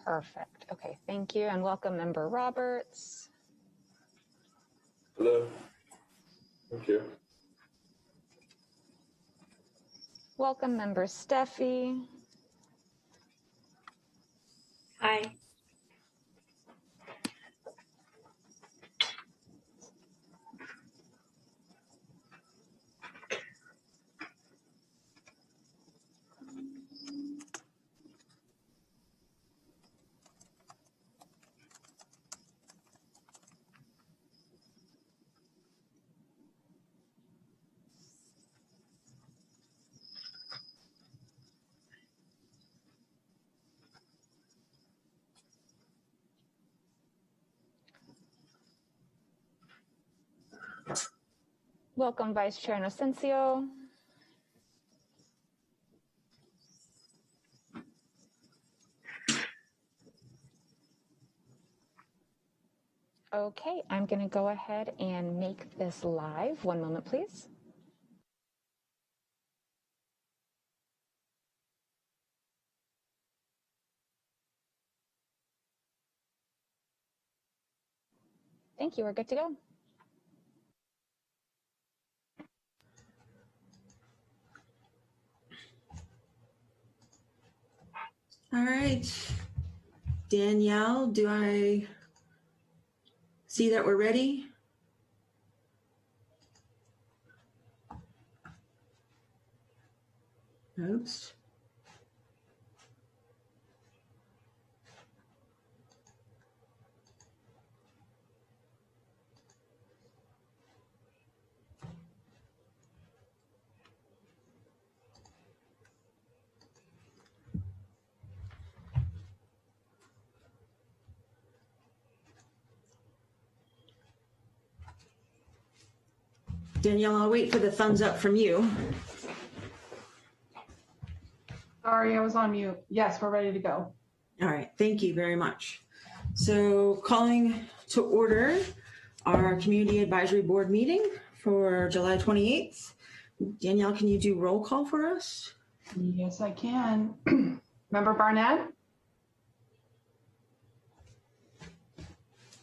Perfect. Okay, thank you. And welcome, Member Roberts. Hello. Thank you. Welcome, Member Steffi. Hi. Welcome, Vice Chair Inocencio. Okay, I'm going to go ahead and make this live. One moment, please. Thank you. We're good to go. All right. Danielle, do I see that we're ready? Oops. Danielle, I'll wait for the thumbs up from you. Sorry, I was on mute. Yes, we're ready to go. All right, thank you very much. So calling to order our Community Advisory Board meeting for July 28th. Danielle, can you do roll call for us? Yes, I can. Member Barnett?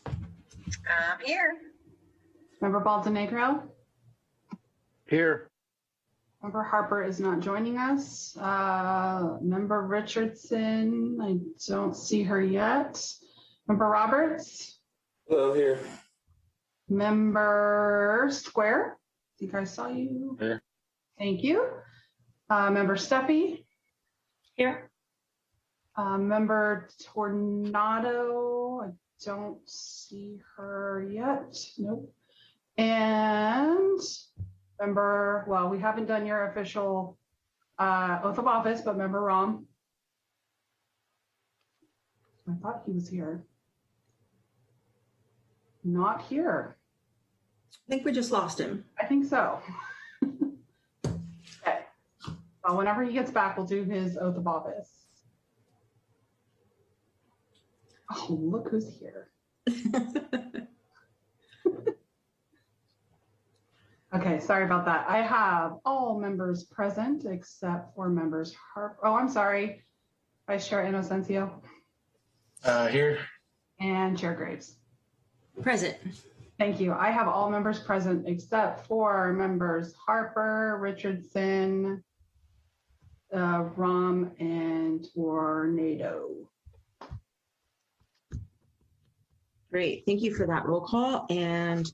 I'm here. Member Baldenegro? Here. Member Harper is not joining us. Member Richardson, I don't see her yet. Member Roberts? Hello, here. Member Square? I think I saw you. Here. Thank you. Member Steffi? Here. Member Tornado, I don't see her yet. Nope. And member, well, we haven't done your official oath of office, but member Rom. I thought he was here. Not here. I think we just lost him. I think so. Okay. Well, whenever he gets back, we'll do his oath of office. Oh, look who's here. Okay, sorry about that. I have all members present except for members Harper. Oh, I'm sorry. Vice Chair Inocencio. Here. And Chair Graves. Present. Thank you. I have all members present except for members Harper, Richardson, Rom, and Tornado. Great, thank you for that roll call. And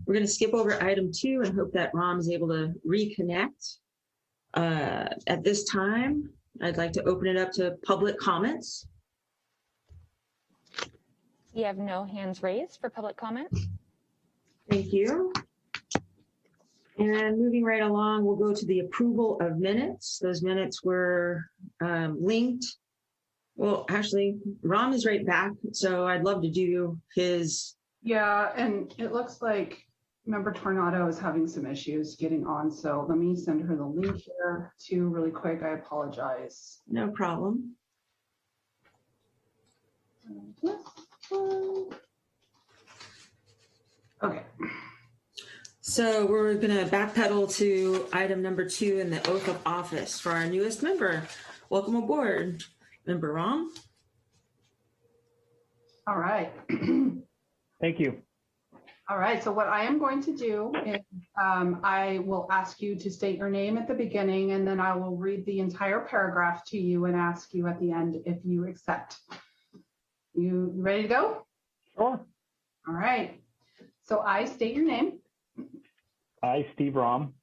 we're going to skip over item 2 and hope that Rom is able to reconnect. At this time, I'd like to open it up to public comments. You have no hands raised for public comment. Thank you. And moving right along, we'll go to the approval of minutes. Those minutes were linked. Well, actually, Rom is right back, so I'd love to do his Yeah, and it looks like Member Tornado is having some issues getting on. So let me send her the link here too really quick. I apologize. No problem. Okay. So we're going to backpedal to item number 2 in the oath of office for our newest member. Welcome aboard, Member Rom. All right. Thank you. All right. So what I am going to do is I will ask you to state your name at the beginning, and then I will read the entire paragraph to you and ask you at the end if you accept. You ready to go? Sure. All right. So I state your name. I, Steve Rom,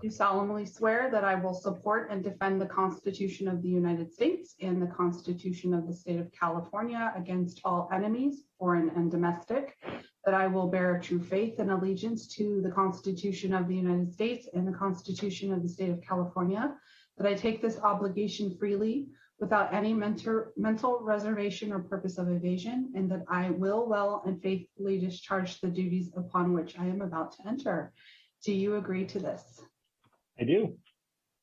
Do solemnly swear that I will support and defend the Constitution of the United States and the Constitution of the State of California against all enemies, foreign and domestic, that I will bear true faith and allegiance to the Constitution of the United States and the Constitution of the State of California, that I take this obligation freely without any mental reservation or purpose of evasion, and that I will well and faithfully discharge the duties upon which I am about to enter. Do you agree to this? I do.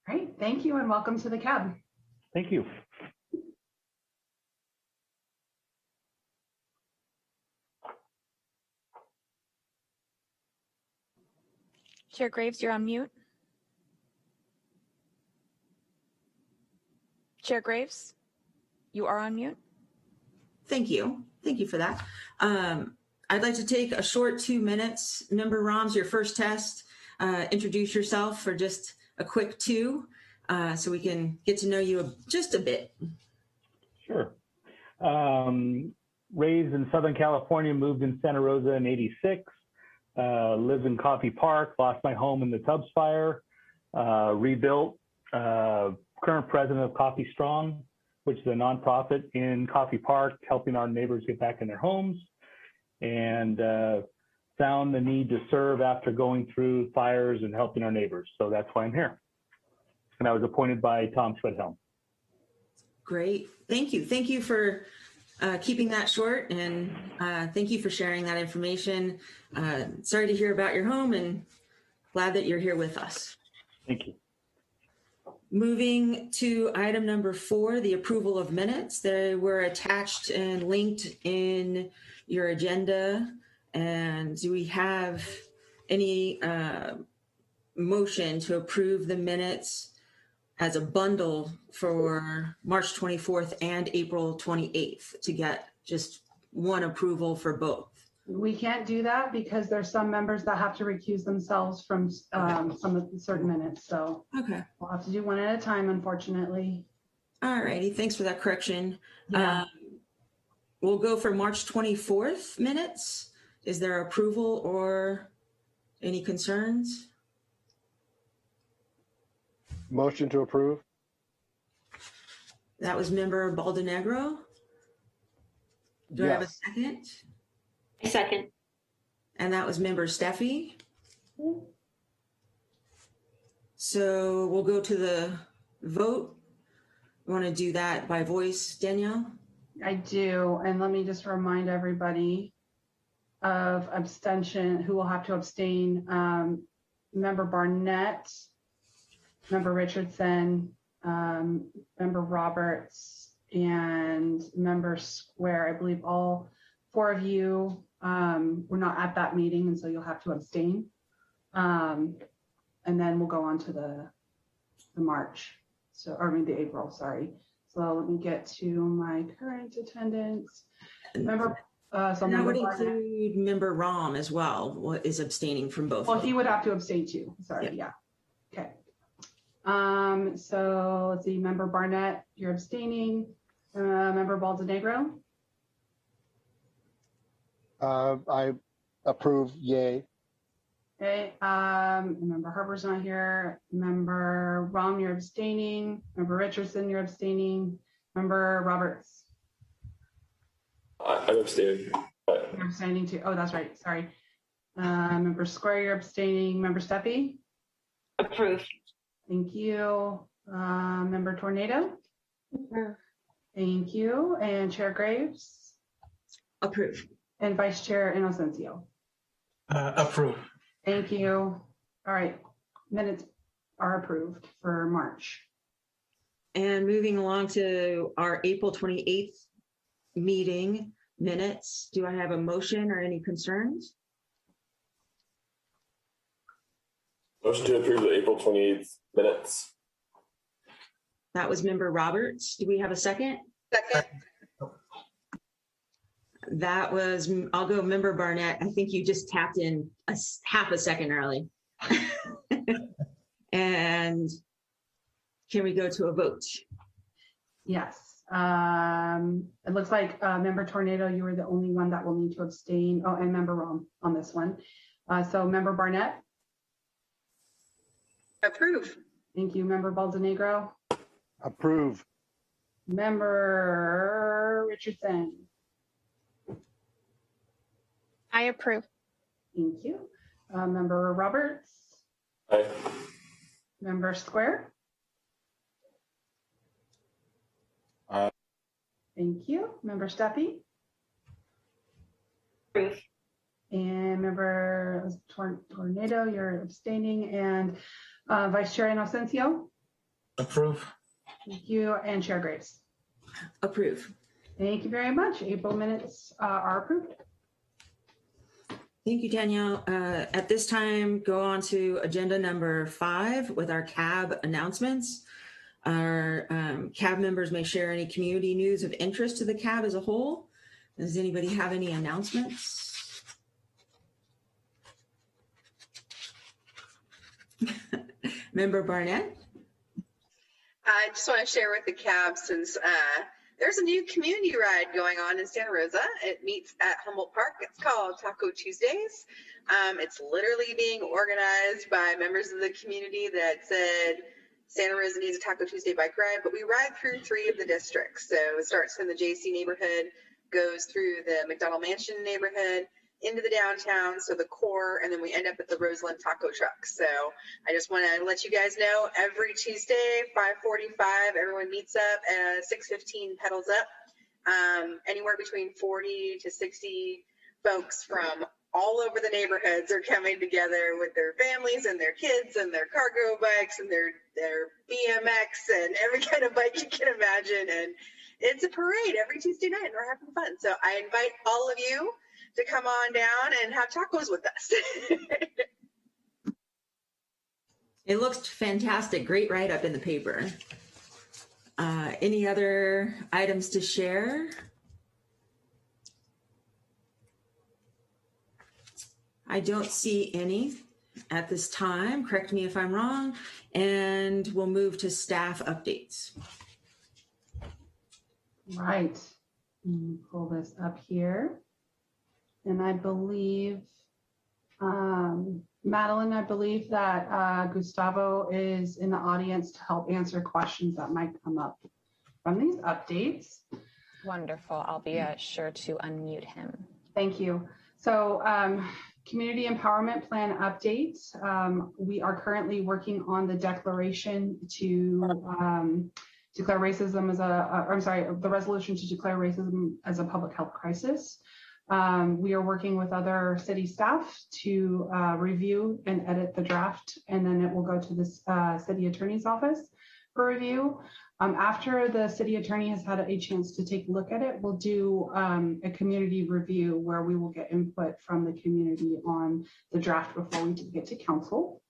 Great, thank you and welcome to the cab. Thank you. Chair Graves, you're on mute. Chair Graves, you are on mute. Thank you. Thank you for that. I'd like to take a short 2 minutes. Member Rom's your first test. Introduce yourself for just a quick 2 so we can get to know you just a bit. Sure. Raised in Southern California, moved in Santa Rosa in '86. Lived in Coffee Park, lost my home in the Tubbs fire, rebuilt. Current president of Coffee Strong, which is a nonprofit in Coffee Park, helping our neighbors get back in their homes, and found the need to serve after going through fires and helping our neighbors. So that's why I'm here. And I was appointed by Tom Schwedhelm. Great. Thank you. Thank you for keeping that short, and thank you for sharing that information. Sorry to hear about your home, and glad that you're here with us. Thank you. Moving to item number 4, the approval of minutes. They were attached and linked in your agenda. And do we have any motion to approve the minutes as a bundle for March 24th and April 28th to get just one approval for both? We can't do that because there's some members that have to recuse themselves from some of the certain minutes. So Okay. we'll have to do one at a time, unfortunately. All righty. Thanks for that correction. Yeah. We'll go for March 24th minutes. Is there approval or any concerns? Motion to approve. That was member Baldenegro. Do I have a Yes. second? I second. And that was member Steffi. So we'll go to the vote. You want to do that by voice, Danielle? I do. And let me just remind everybody of abstention, who will have to abstain. Member Barnett, Member Richardson, Member Roberts, and Member Square. I believe all 4 of you were not at that meeting, and so you'll have to abstain. And then we'll go on to the March. So, or I mean the April, sorry. So let me get to my current attendance. Member, so And that Member would Barnett. include member Rom as well, what is abstaining from both. Well, he would have to abstain too. Sorry, yeah. Okay. So let's see, Member Barnett, you're abstaining. Member Baldenegro, I approve, yay. okay. Member Harper's not here. Member Rom, you're abstaining. Member Richardson, you're abstaining. Member Roberts, I'm abstaining. you're abstaining too. Oh, that's right. Sorry. Member Square, you're abstaining. Member Steffi, Approve. thank you. Member Tornado, Approve. thank you. And Chair Graves. Approve. and Vice Chair Inocencio. Approve. Thank you. All right, minutes are approved for March. And moving along to our April 28th meeting minutes, do I have a motion or any concerns? Motion to approve the April 28th minutes. That was Member Roberts. Do we have a second? Second. That was, I'll go Member Barnett. I think you just tapped in half a second early. And can we go to a vote? Yes. It looks like Member Tornado, you were the only one that will need to abstain. Oh, and Member Rom on this one. So Member Barnett. Approve. Thank you. Member Baldenegro. Approve. Member Richardson. I approve. Thank you. Member Roberts. Aye. Member Square. Aye. Thank you. Member Steffi. Approve. And Member Tornado, you're abstaining. And Vice Chair Inocencio. Approve. Thank you. And Chair Graves. Approve. Thank you very much. April minutes are approved. Thank you, Danielle. At this time, go on to agenda number 5 with our CAB announcements. Our CAB members may share any community news of interest to the CAB as a whole. Does anybody have any announcements? Member Barnett? I just want to share with the CAB since there's a new community ride going on in Santa Rosa. It meets at Humboldt Park. It's called Taco Tuesdays. It's literally being organized by members of the community that said Santa Rosa needs a Taco Tuesday bike ride, but we ride through 3 of the districts. So it starts in the JC neighborhood, goes through the McDonald Mansion neighborhood, into the downtown, so the core, and then we end up at the Roseland Taco Truck. So I just want to let you guys know every Tuesday, 5:45, everyone meets up at 6:15, pedals up. Anywhere between 40 to 60 folks from all over the neighborhoods are coming together with their families and their kids and their cargo bikes and their BMX and every kind of bike you can imagine. And it's a parade every Tuesday night, and we're having fun. So I invite all of you to come on down and have tacos with us. It looked fantastic. Great write-up in the paper. Any other items to share? I don't see any at this time. Correct me if I'm wrong. And we'll move to staff updates. Right. Let me pull this up here. And I believe, Madeline, I believe that Gustavo is in the audience to help answer questions that might come up from these updates. Wonderful. I'll be sure to unmute him. Thank you. So community empowerment plan updates. We are currently working on the declaration to declare racism as the resolution to declare racism as a public health crisis. We are working with other city staff to review and edit the draft, and then it will go to the city attorney's office for review. After the city attorney has had a chance to take a look at it, we'll do a community review where we will get input from the community on the draft before we get to council.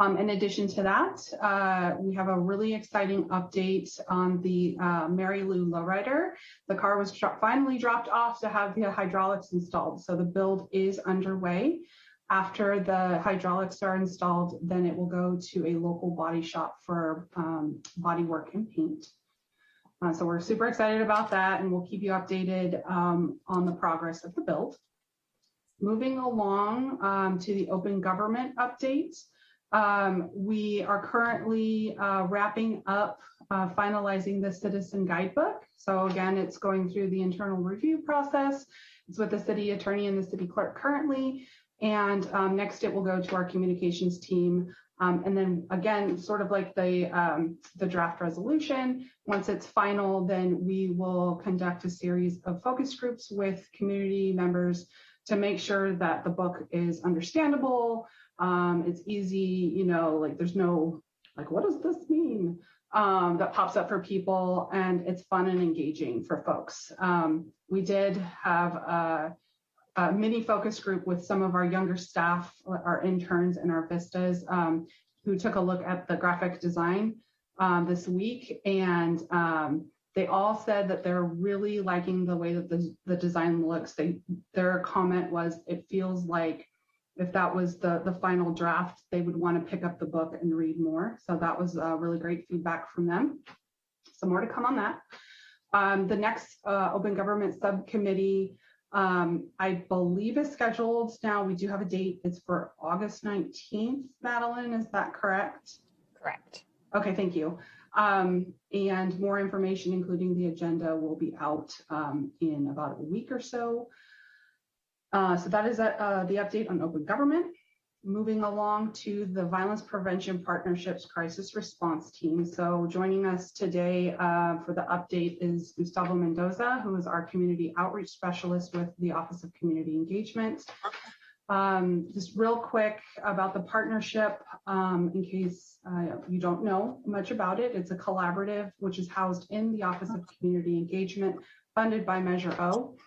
In addition to that, we have a really exciting update on the Mary Lou lowrider. The car was finally dropped off to have the hydraulics installed. So the build is underway. After the hydraulics are installed, then it will go to a local body shop for body work and paint. So we're super excited about that, and we'll keep you updated on the progress of the build. Moving along to the open government updates. We are currently wrapping up finalizing the citizen guidebook. So again, it's going through the internal review process. It's with the city attorney and the city clerk currently. And next it will go to our communications team And then again, sort of like the draft resolution, once it's final, then we will conduct a series of focus groups with community members to make sure that the book is understandable. It's easy, you know, like there's no, like, what does this mean? That pops up for people, and it's fun and engaging for folks. We did have a mini focus group with some of our younger staff, our interns and our Vistas, who took a look at the graphic design this week. And they all said that they're really liking the way that the design looks. Their comment was, it feels like if that was the final draft, they would want to pick up the book and read more. So that was really great feedback from them. So more to come on that. The next Open Government Subcommittee, I believe is scheduled now. We do have a date. It's for August 19th, Madeline, is that correct? Correct. Okay, thank you. And more information, including the agenda, will be out in about a week or so. So that is the update on open government. Moving along to the Violence Prevention Partnerships Crisis Response Team. So joining us today for the update is Gustavo Mendoza, who is our Community Outreach Specialist with the Office of Community Engagement. Just real quick about the partnership, in case you don't know much about it. It's a collaborative which is housed in the Office of Community Engagement, funded by Measure O.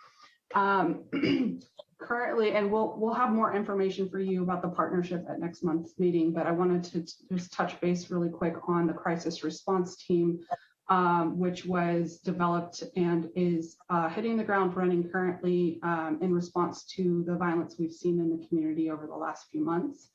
Currently, and we'll have more information for you about the partnership at next month's meeting, but I wanted to just touch base really quick on the crisis response team, which was developed and is hitting the ground running currently in response to the violence we've seen in the community over the last few months.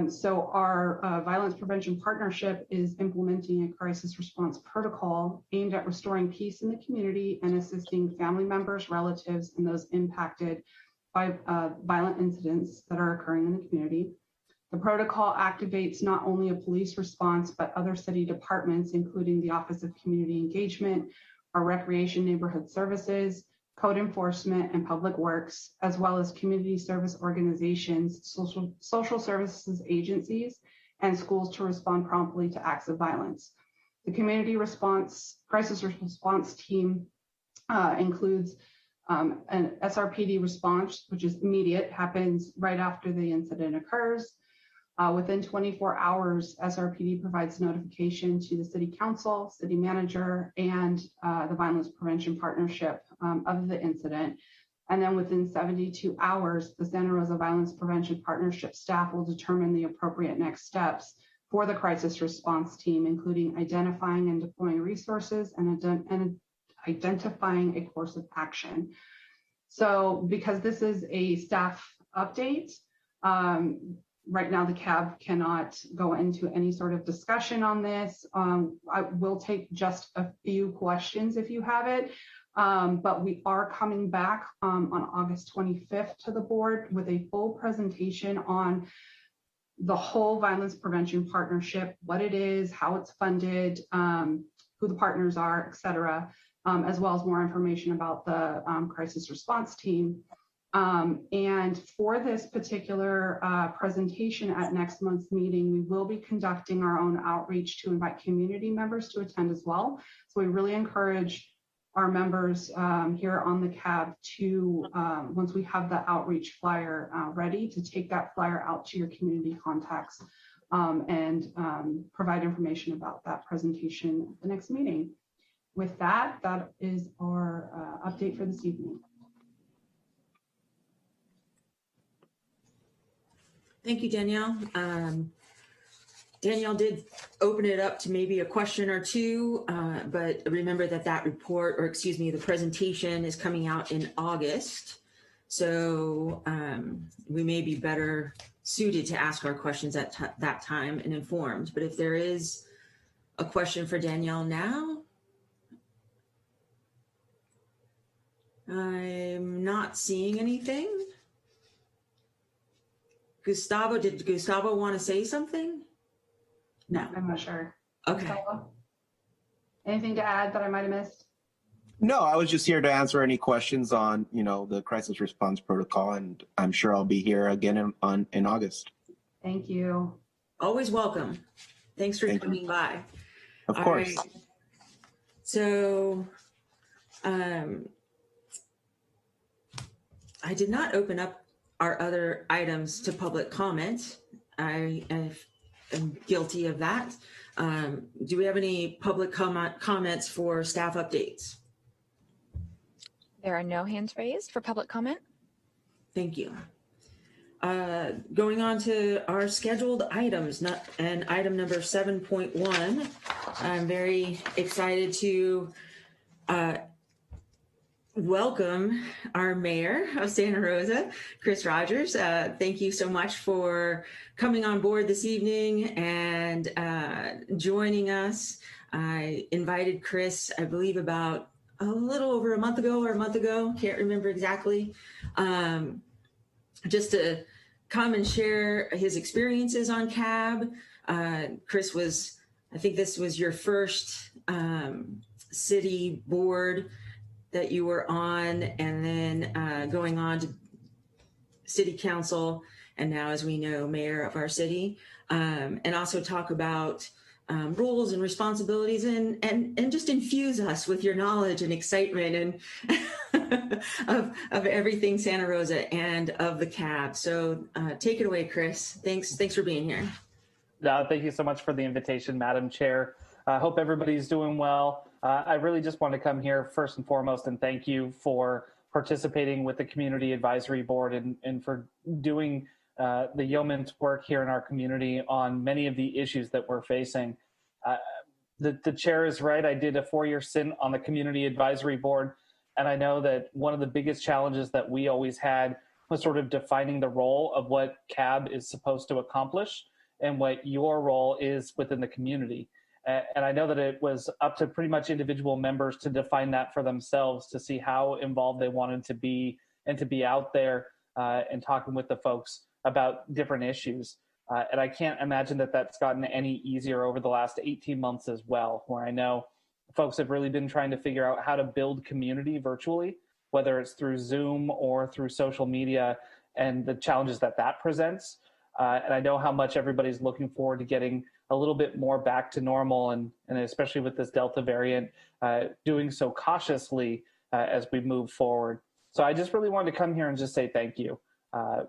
So our Violence Prevention Partnership is implementing a crisis response protocol aimed at restoring peace in the community and assisting family members, relatives, and those impacted by violent incidents that are occurring in the community. The protocol activates not only a police response, but other city departments, including the Office of Community Engagement, our Recreation Neighborhood Services, Code Enforcement, and Public Works, as well as community service organizations, social services agencies, and schools to respond promptly to acts of violence. The community crisis response team includes an SRPD response, which is immediate, happens right after the incident occurs. Within 24 hours, SRPD provides notification to the City Council, City Manager, and the Violence Prevention Partnership of the incident. And then within 72 hours, the Santa Rosa Violence Prevention Partnership staff will determine the appropriate next steps for the crisis response team, including identifying and deploying resources and identifying a course of action. So because this is a staff update, right now, the CAB cannot go into any sort of discussion on this. I will take just a few questions if you have it, but we are coming back on August 25th to the board with a full presentation on the whole Violence Prevention Partnership, what it is, how it's funded, who the partners are, et cetera, as well as more information about the crisis response team. And for this particular presentation at next month's meeting, we will be conducting our own outreach to invite community members to attend as well. So we really encourage our members here on the CAB to, once we have the outreach flyer ready, to take that flyer out to your community contacts and provide information about that presentation at the next meeting. With that, that is our update for this evening. Thank you, Danielle. Danielle did open it up to maybe a question or two, but remember that report, or excuse me, the presentation is coming out in August. So we may be better suited to ask our questions at that time and informed. But if there is a question for Danielle now, I'm not seeing anything. Gustavo, did Gustavo want to say something? No. I'm not sure. Okay. Gustavo? Anything to add that I might have missed? No, I was just here to answer any questions on, the crisis response protocol, and I'm sure I'll be here again in August. Thank you. always welcome. Thanks for Thank you. coming by. Of All course. right. So I did not open up our other items to public comment. I am guilty of that. Do we have any public comments for staff updates? There are no hands raised for public comment. Thank you. Going on to our scheduled items, and item number 7.1. I'm very excited to welcome our mayor of Santa Rosa, Chris Rogers. Thank you so much for coming on board this evening and joining us. I invited Chris, I believe, about a little over a month ago, can't remember exactly, just to come and share his experiences on CAB. Chris I think this was your first city board that you were on, and then going on to city council, and now, as we know, mayor of our city, and also talk about roles and responsibilities, and just infuse us with your knowledge and excitement and of everything Santa Rosa and of the CAB. So take it away, Chris. Thanks for being here. Thank you so much for the invitation, Madam Chair. I hope everybody's doing well. I really just want to come here first and foremost and thank you for participating with the Community Advisory Board and for doing the yeoman's work here in our community on many of the issues that we're facing. The chair is right. I did a 4-year stint on the Community Advisory Board, and I know that one of the biggest challenges that we always had was sort of defining the role of what CAB is supposed to accomplish and what your role is within the community. And I know that it was up to pretty much individual members to define that for themselves, to see how involved they wanted to be and to be out there and talking with the folks about different issues. And I can't imagine that that's gotten any easier over the last 18 months as well, where I know folks have really been trying to figure out how to build community virtually, whether it's through Zoom or through social media, and the challenges that that presents. And I know how much everybody's looking forward to getting a little bit more back to normal, and especially with this Delta variant, doing so cautiously as we move forward. So I just really wanted to come here and just say thank you.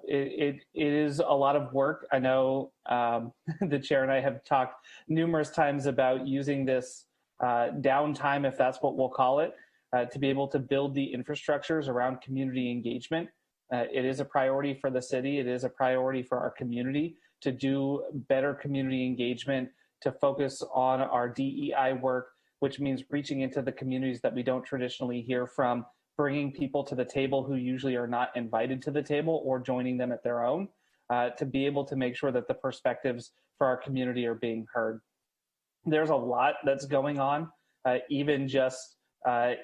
It is a lot of work. I know the chair and I have talked numerous times about using this downtime, if that's what we'll call it, to be able to build the infrastructures around community engagement. It is a priority for the city. It is a priority for our community to do better community engagement, to focus on our DEI work, which means reaching into the communities that we don't traditionally hear from, bringing people to the table who usually are not invited to the table or joining them at their own, to be able to make sure that the perspectives for our community are being heard. There's a lot that's going on. Even just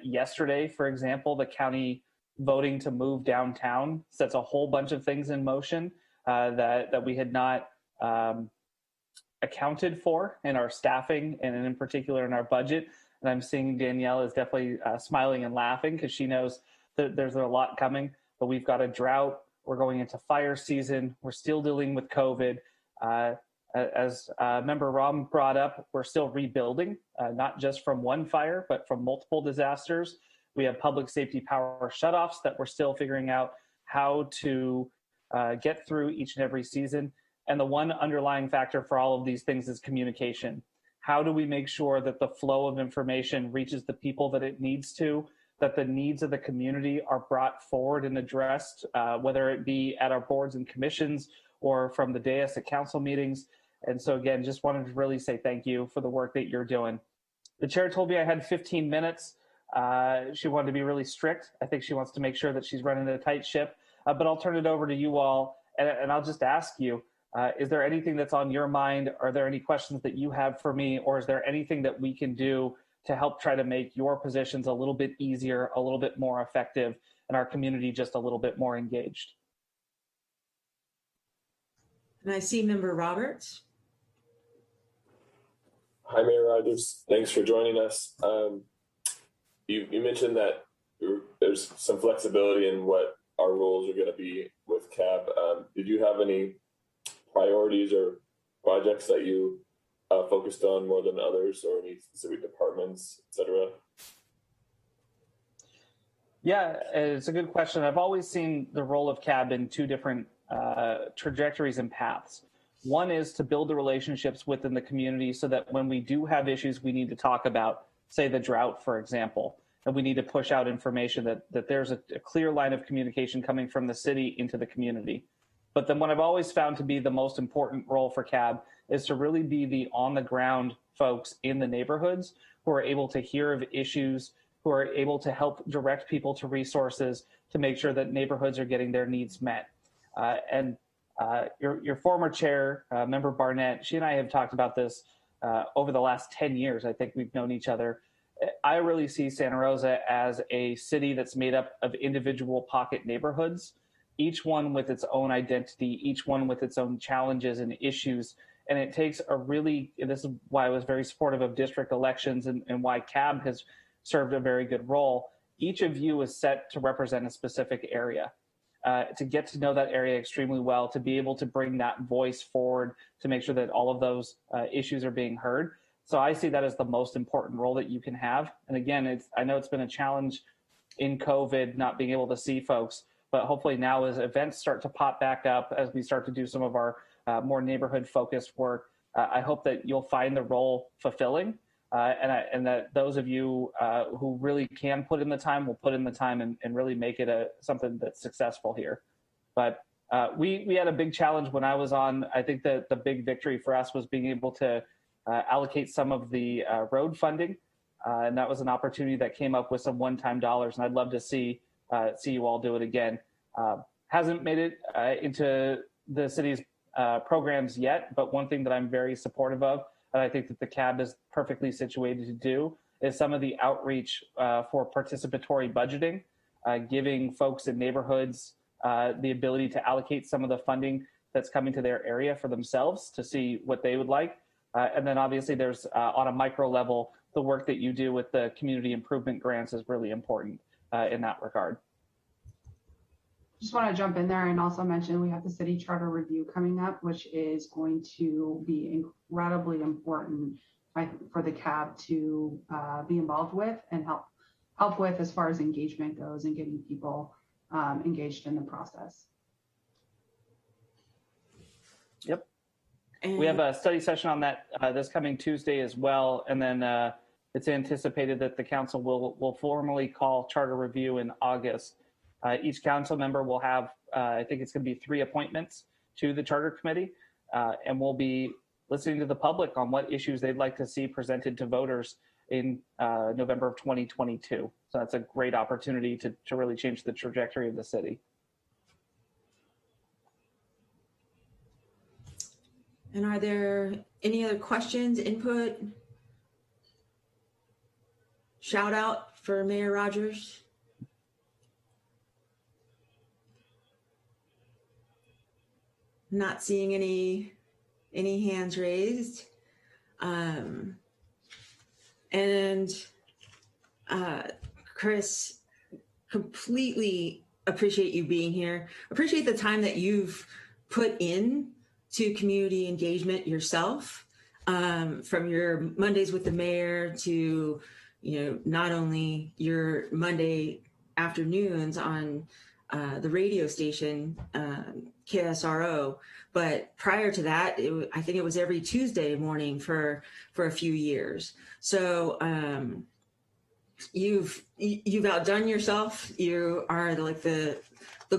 yesterday, for example, the county voting to move downtown sets a whole bunch of things in motion that we had not accounted for in our staffing and in particular in our budget. And I'm seeing Danielle is definitely smiling and laughing because she knows that there's a lot coming. But we've got a drought. We're going into fire season. We're still dealing with COVID. As Member Rom brought up, we're still rebuilding, not just from one fire, but from multiple disasters. We have public safety power shutoffs that we're still figuring out how to get through each and every season. And the one underlying factor for all of these things is communication. How do we make sure that the flow of information reaches the people that it needs to, that the needs of the community are brought forward and addressed, whether it be at our boards and commissions or from the dais at council meetings. And so again, just wanted to really say thank you for the work that you're doing. The chair told me I had 15 minutes. She wanted to be really strict. I think she wants to make sure that she's running a tight ship, but I'll turn it over to you all. And I'll just ask you, is there anything that's on your mind? Are there any questions that you have for me? Or is there anything that we can do to help try to make your positions a little bit easier, a little bit more effective, and our community just a little bit more engaged? And I see Member Roberts. Hi, Mayor Rogers. Thanks for joining us. You mentioned that there's some flexibility in what our rules are going to be with CAB. Did you have any priorities or projects that you focused on more than others, or any specific departments, etc.? Yeah, it's a good question. I've always seen the role of CAB in two different trajectories and paths. One is to build the relationships within the community so that when we do have issues we need to talk about, say the drought, for example, and we need to push out information that there's a clear line of communication coming from the city into the community. But then what I've always found to be the most important role for CAB is to really be the on-the-ground folks in the neighborhoods who are able to hear of issues, who are able to help direct people to resources to make sure that neighborhoods are getting their needs met. Your former chair, Member Barnett, she and I have talked about this over the last 10 years. I think we've known each other. I really see Santa Rosa as a city that's made up of individual pocket neighborhoods, each one with its own identity, each one with its own challenges and issues. And it takes this is why I was very supportive of district elections and why CAB has served a very good role. Each of you is set to represent a specific area. To get to know that area extremely well, to be able to bring that voice forward, to make sure that all of those issues are being heard. So I see that as the most important role that you can have. And again, I know it's been a challenge in COVID, not being able to see folks, but hopefully now as events start to pop back up, as we start to do some of our more neighborhood focused work, I hope that you'll find the role fulfilling. And that those of you who really can put in the time will put in the time and really make it something that's successful here. But we had a big challenge when I was on. I think that the big victory for us was being able to allocate some of the road funding. And that was an opportunity that came up with some one-time dollars. And I'd love to see you all do it again. Hasn't made it into the city's programs yet, but one thing that I'm very supportive of, and I think that the CAB is perfectly situated to do, is some of the outreach for participatory budgeting, giving folks in neighborhoods the ability to allocate some of the funding that's coming to their area for themselves to see what they would like. And then obviously there's on a micro level, the work that you do with the community improvement grants is really important in that regard. Just want to jump in there and also mention we have the city charter review coming up, which is going to be incredibly important for the CAB to be involved with and help with as far as engagement goes and getting people engaged in the process. Yep. We have a study session on that this coming Tuesday as well. And then it's anticipated that the council will formally call charter review in August. Each council member will have, I think it's going to be 3 appointments to the charter committee, and we'll be listening to the public on what issues they'd like to see presented to voters in November of 2022. So that's a great opportunity to really change the trajectory of the city. And are there any other questions, input, shout out for Mayor Rogers? Not seeing any hands raised. Chris, completely appreciate you being here. Appreciate the time that you've put in to community engagement yourself, from your Mondays with the mayor to, not only your Monday afternoons on the radio station, KSRO, but prior to that, I think it was every Tuesday morning for a few years. So you've outdone yourself. You are like the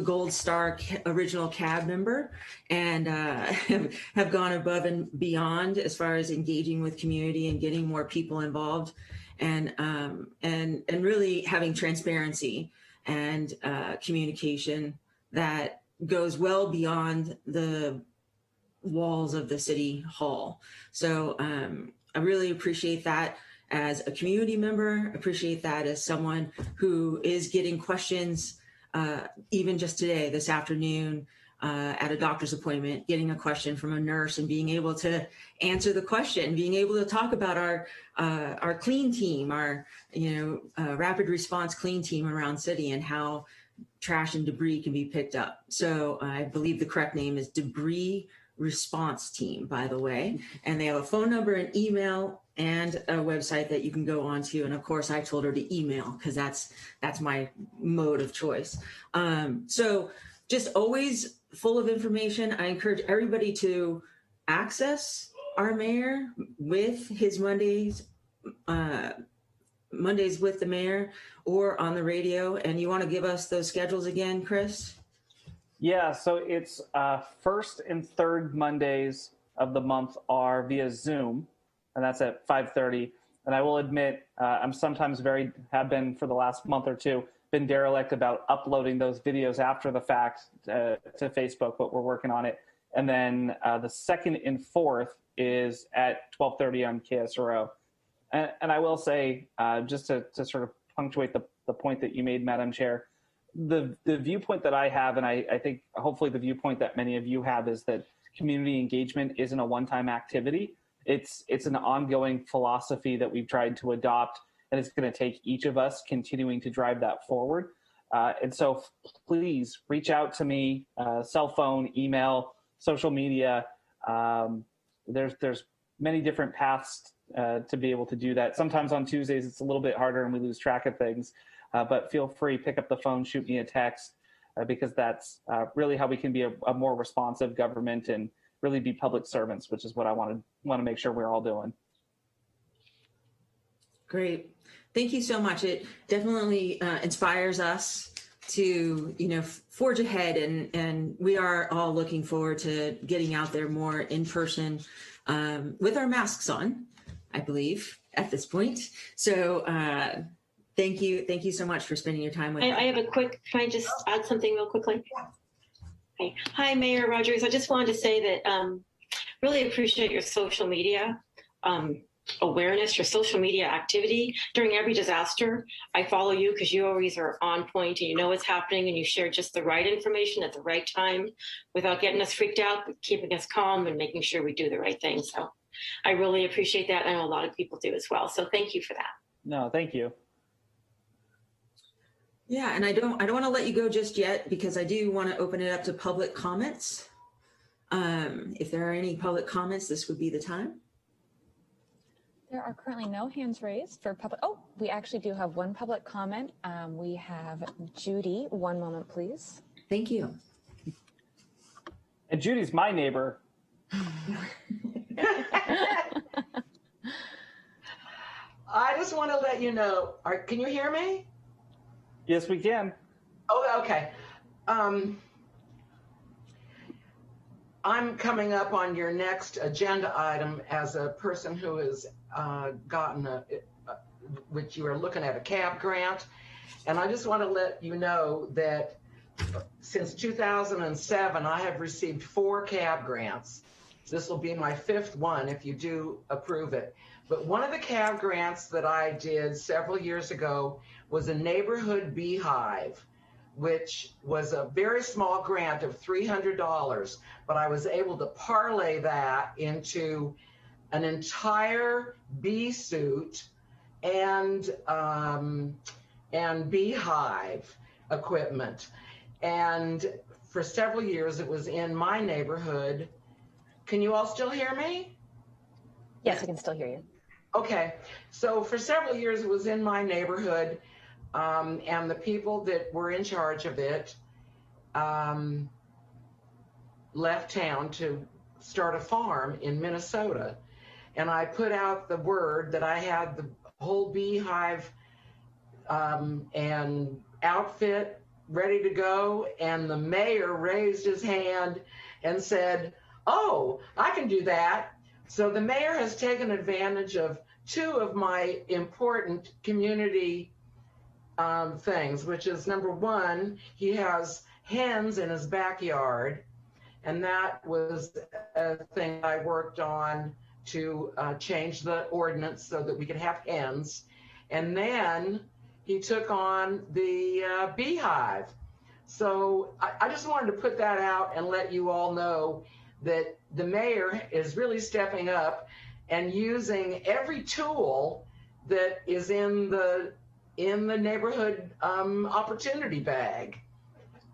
gold star original CAB member, and have gone above and beyond as far as engaging with community and getting more people involved, and really having transparency and communication that goes well beyond the walls of the city hall. So I really appreciate that as a community member, appreciate that as someone who is getting questions, even just today, this afternoon, at a doctor's appointment, getting a question from a nurse and being able to answer the question, being able to talk about our clean team, our rapid response clean team around city and how trash and debris can be picked up. So I believe the correct name is debris response team, by the way. And they have a phone number, an email, and a website that you can go onto. And of course, I told her to email because that's my mode of choice. So just always full of information. I encourage everybody to access our mayor with his Mondays with the mayor or on the radio. And you want to give us those schedules again, Chris? Yeah, so it's first and third Mondays of the month are via Zoom, and that's at 5:30. And I will admit, I'm sometimes have been for the last month or two, been derelict about uploading those videos after the fact to Facebook, but we're working on it. And then the second and fourth is at 12:30 on KSRO. And I will say, just to sort of punctuate the point that you made, Madam Chair, the viewpoint that I have, and I think hopefully the viewpoint that many of you have, is that community engagement isn't a one-time activity. It's an ongoing philosophy that we've tried to adopt, and it's going to take each of us continuing to drive that forward. And so please reach out to me, cell phone, email, social media. There's many different paths to be able to do that. Sometimes on Tuesdays it's a little bit harder and we lose track of things. But feel free, pick up the phone, shoot me a text, because that's really how we can be a more responsive government and really be public servants, which is what I want to make sure we're all doing. Great. Thank you so much. It definitely inspires us to, forge ahead, and we are all looking forward to getting out there more in person with our masks on, I believe, at this point. So, Thank you so much for spending your time with us. I have can I just add something real quickly? Okay. Hi, Mayor Rogers. I just wanted to say that really appreciate your social media awareness, your social media activity during every disaster. I follow you because you always are on point and you know what's happening and you share just the right information at the right time without getting us freaked out, but keeping us calm and making sure we do the right thing. So I really appreciate that. I know a lot of people do as well. So thank you for that. No, thank you. Yeah, and I don't want to let you go just yet because I do want to open it up to public comments. If there are any public comments, this would be the time. There are currently no hands raised for public. Oh, we actually do have one public comment. We have Judy. One moment, please. Thank you. And Judy's my neighbor. I just want to let you know, can you hear me? Yes, we can. Oh, okay. I'm coming up on your next agenda item as a person who has gotten which you are looking at a CAB grant. And I just want to let you know that since 2007, I have received 4 CAB grants. This will be my 5th one if you do approve it. But one of the CAB grants that I did several years ago was a neighborhood beehive, which was a very small grant of $300, but I was able to parlay that into an entire bee suit and beehive equipment. And for several years, it was in my neighborhood. Can you all still hear me? Yes, I can still hear you. Okay, so for several years, it was in my neighborhood. And the people that were in charge of it left town to start a farm in Minnesota. And I put out the word that I had the whole beehive and outfit ready to go. And the mayor raised his hand and said, "Oh, I can do that." So the mayor has taken advantage of 2 of my important community things, which is number 1, he has hens in his backyard, and that was a thing I worked on to change the ordinance so that we could have hens. And then he took on the beehive. So I just wanted to put that out and let you all know that the mayor is really stepping up and using every tool that is in the neighborhood opportunity bag.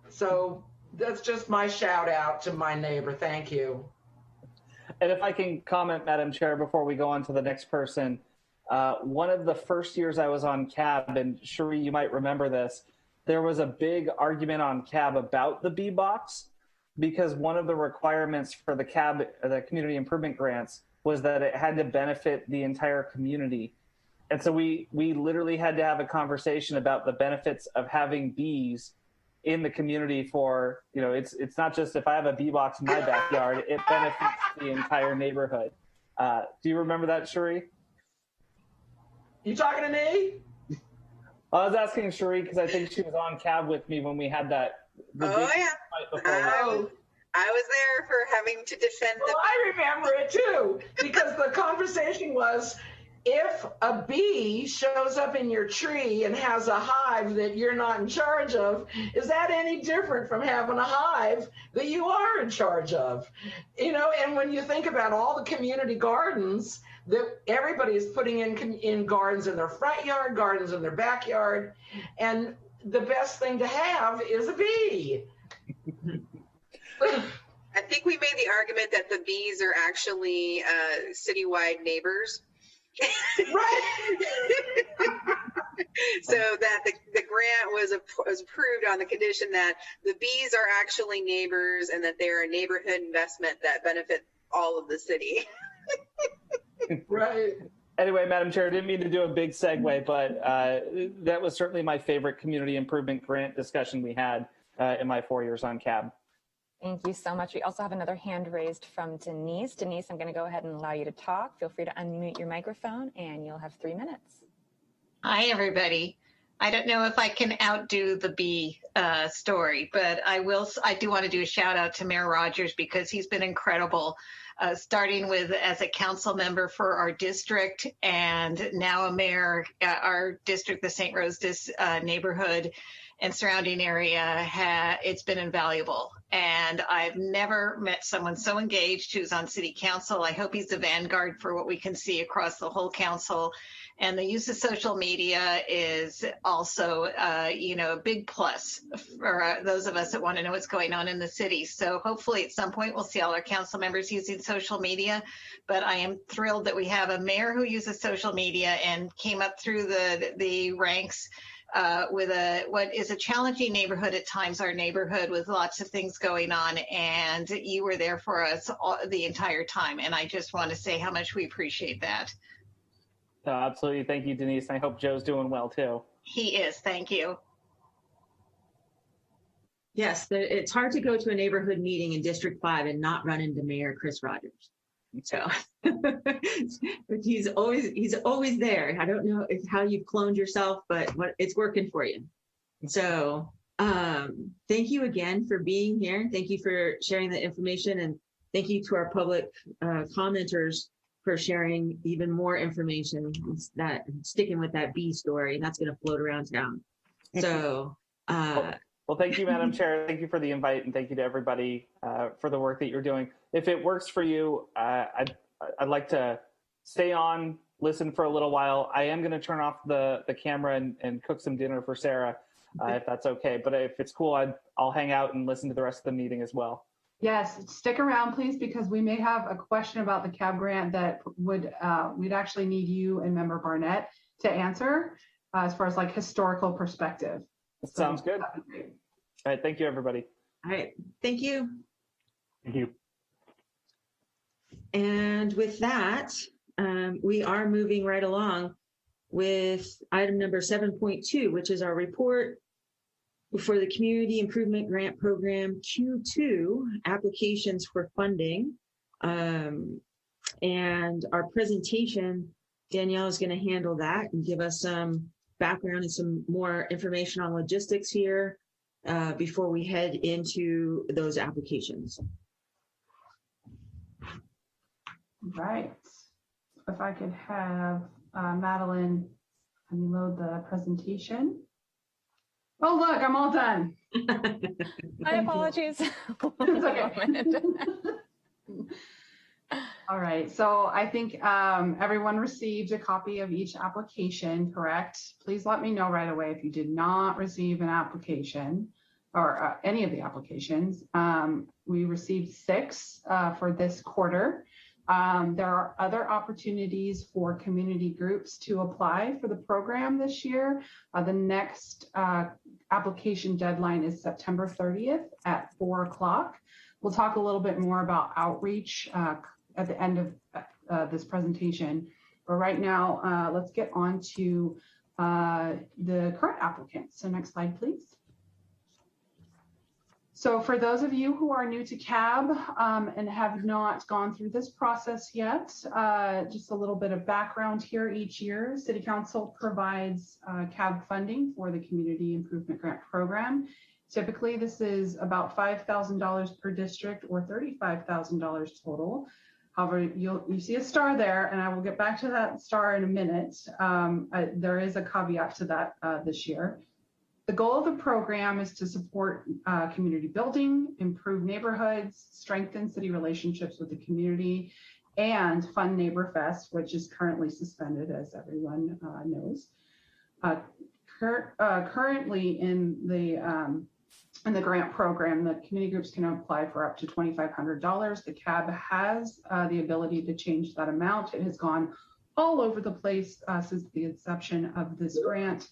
So that's just my shout out to my neighbor. Thank you. And if I can comment, Madam Chair, before we go on to the next person, one of the first years I was on CAB, and Cherie, you might remember this, there was a big argument on CAB about the B box because one of the requirements for the CAB, the community improvement grants, was that it had to benefit the entire community. And so we literally had to have a conversation about the benefits of having bees in the community for, you know, it's not just if I have a bee box in my backyard, it benefits the entire neighborhood. Do you remember that, Cherie? You talking to me? I was asking Cherie because I think she was on CAB with me when we had that. Oh, yeah. I was there for having to defend well, I remember it too, because the conversation was, if a bee shows up in your tree and has a hive that you're not in charge of, is that any different from having a hive that you are in charge of? You know, and when you think about all the community gardens that everybody is putting in gardens in their front yard, gardens in their backyard, and the best thing to have is a bee. I think we made the argument that the bees are actually citywide neighbors. Right. So that the grant was approved on the condition that the bees are actually neighbors and that they're a neighborhood investment that benefit all of the city. Right. Anyway, Madam Chair, I didn't mean to do a big segue, but that was certainly my favorite community improvement grant discussion we had in my 4 years on CAB. Thank you so much. We also have another hand raised from Denise. Denise, I'm going to go ahead and allow you to talk. Feel free to unmute your microphone and you'll have 3 minutes. Hi, everybody. I don't know if I can outdo the bee story, but I do want to do a shout out to Mayor Rogers because he's been incredible, starting with as a council member for our district and now a mayor, our district, the St. Rose neighborhood and surrounding area. It's been invaluable. And I've never met someone so engaged who's on city council. I hope he's the vanguard for what we can see across the whole council. And the use of social media is also, a big plus for those of us that want to know what's going on in the city. So hopefully at some point we'll see all our council members using social media. But I am thrilled that we have a mayor who uses social media and came up through the ranks with what is a challenging neighborhood at times, our neighborhood with lots of things going on. And you were there for us the entire time. And I just want to say how much we appreciate that. Absolutely. Thank you, Denise. I hope Joe's doing well, too. He is. Thank you. Yes, it's hard to go to a neighborhood meeting in District 5 and not run into Mayor Chris Rogers. So, but he's always there. I don't know how you've cloned yourself, but it's working for you. So, thank you again for being here. Thank you for sharing the information, and thank you to our public commenters for sharing even more information. That sticking with that bee story, and that's going to float around town. So, well, thank you, Madam Chair. Thank you for the invite, and thank you to everybody for the work that you're doing. If it works for you, I'd like to stay on, listen for a little while. I am going to turn off the camera and cook some dinner for Sarah, if that's okay. But if it's cool, I'll hang out and listen to the rest of the meeting as well. Yes, stick around, please, because we may have a question about the CAB grant that we'd actually need you and Member Barnett to answer as far as like historical perspective. Sounds good. All right. Thank you, everybody. All right. Thank you. Thank you. And with that, we are moving right along with item number 7.2, which is our report for the Community Improvement Grant Program Q2 applications for funding. And our presentation, Danielle is going to handle that and give us some background and some more information on logistics here before we head into those applications. Right. If I could have Madeline reload the presentation. Oh, look, I'm all done. My apologies. It's okay. All right, so I think everyone received a copy of each application, correct? Please let me know right away if you did not receive an application. or any of the applications. We received 6 for this quarter. There are other opportunities for community groups to apply for the program this year. The next application deadline is September 30th at 4 o'clock. We'll talk a little bit more about outreach at the end of this presentation. But right now, let's get on to the current applicants. So next slide, please. So for those of you who are new to CAB and have not gone through this process yet, just a little bit of background here. Each year, City Council provides CAB funding for the Community Improvement Grant Program. Typically, this is about $5,000 per district or $35,000 total. However, you see a star there, and I will get back to that star in a minute. There is a caveat to that this year. The goal of the program is to support community building, improve neighborhoods, strengthen city relationships with the community, and fund Neighbor Fest, which is currently suspended, as everyone knows. Currently in the grant program, the community groups can apply for up to $2,500. The CAB has the ability to change that amount. It has gone all over the place since the inception of this grant,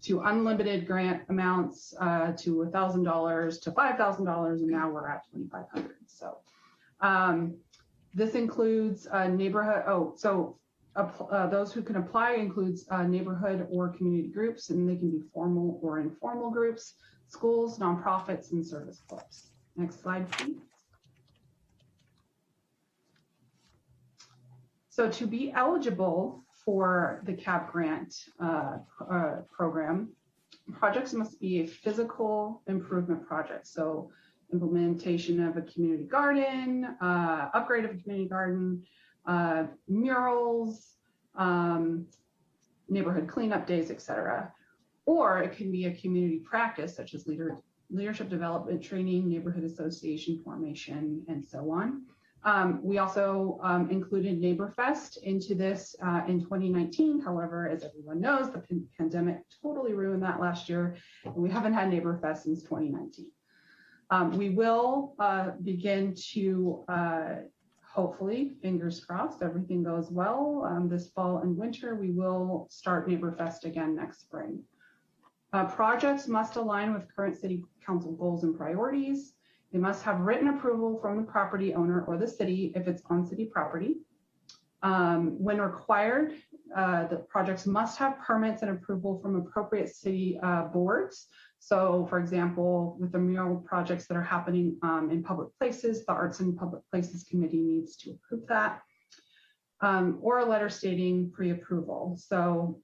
to unlimited grant amounts, to $1,000 to $5,000, and now we're at $2,500. So this includes neighborhood. Those who can apply includes neighborhood or community groups, and they can be formal or informal groups, schools, nonprofits, and service clubs. Next slide, please. So to be eligible for the CAB grant program, projects must be a physical improvement project. So implementation of a community garden, upgrade of a community garden, murals, neighborhood cleanup days, etc. Or it can be a community practice such as leadership development training, neighborhood association formation, and so on. We also included Neighbor Fest into this in 2019. However, as everyone knows, the pandemic totally ruined that last year, and we haven't had Neighbor Fest since 2019. We will begin to, hopefully, fingers crossed, everything goes well, this fall and winter, we will start Neighbor Fest again next spring. Projects must align with current City Council goals and priorities. They must have written approval from the property owner or the city if it's on city property. When required, the projects must have permits and approval from appropriate city boards. So for example, with the mural projects that are happening in public places, the Arts and Public Places Committee needs to approve that, or a letter stating pre-approval. So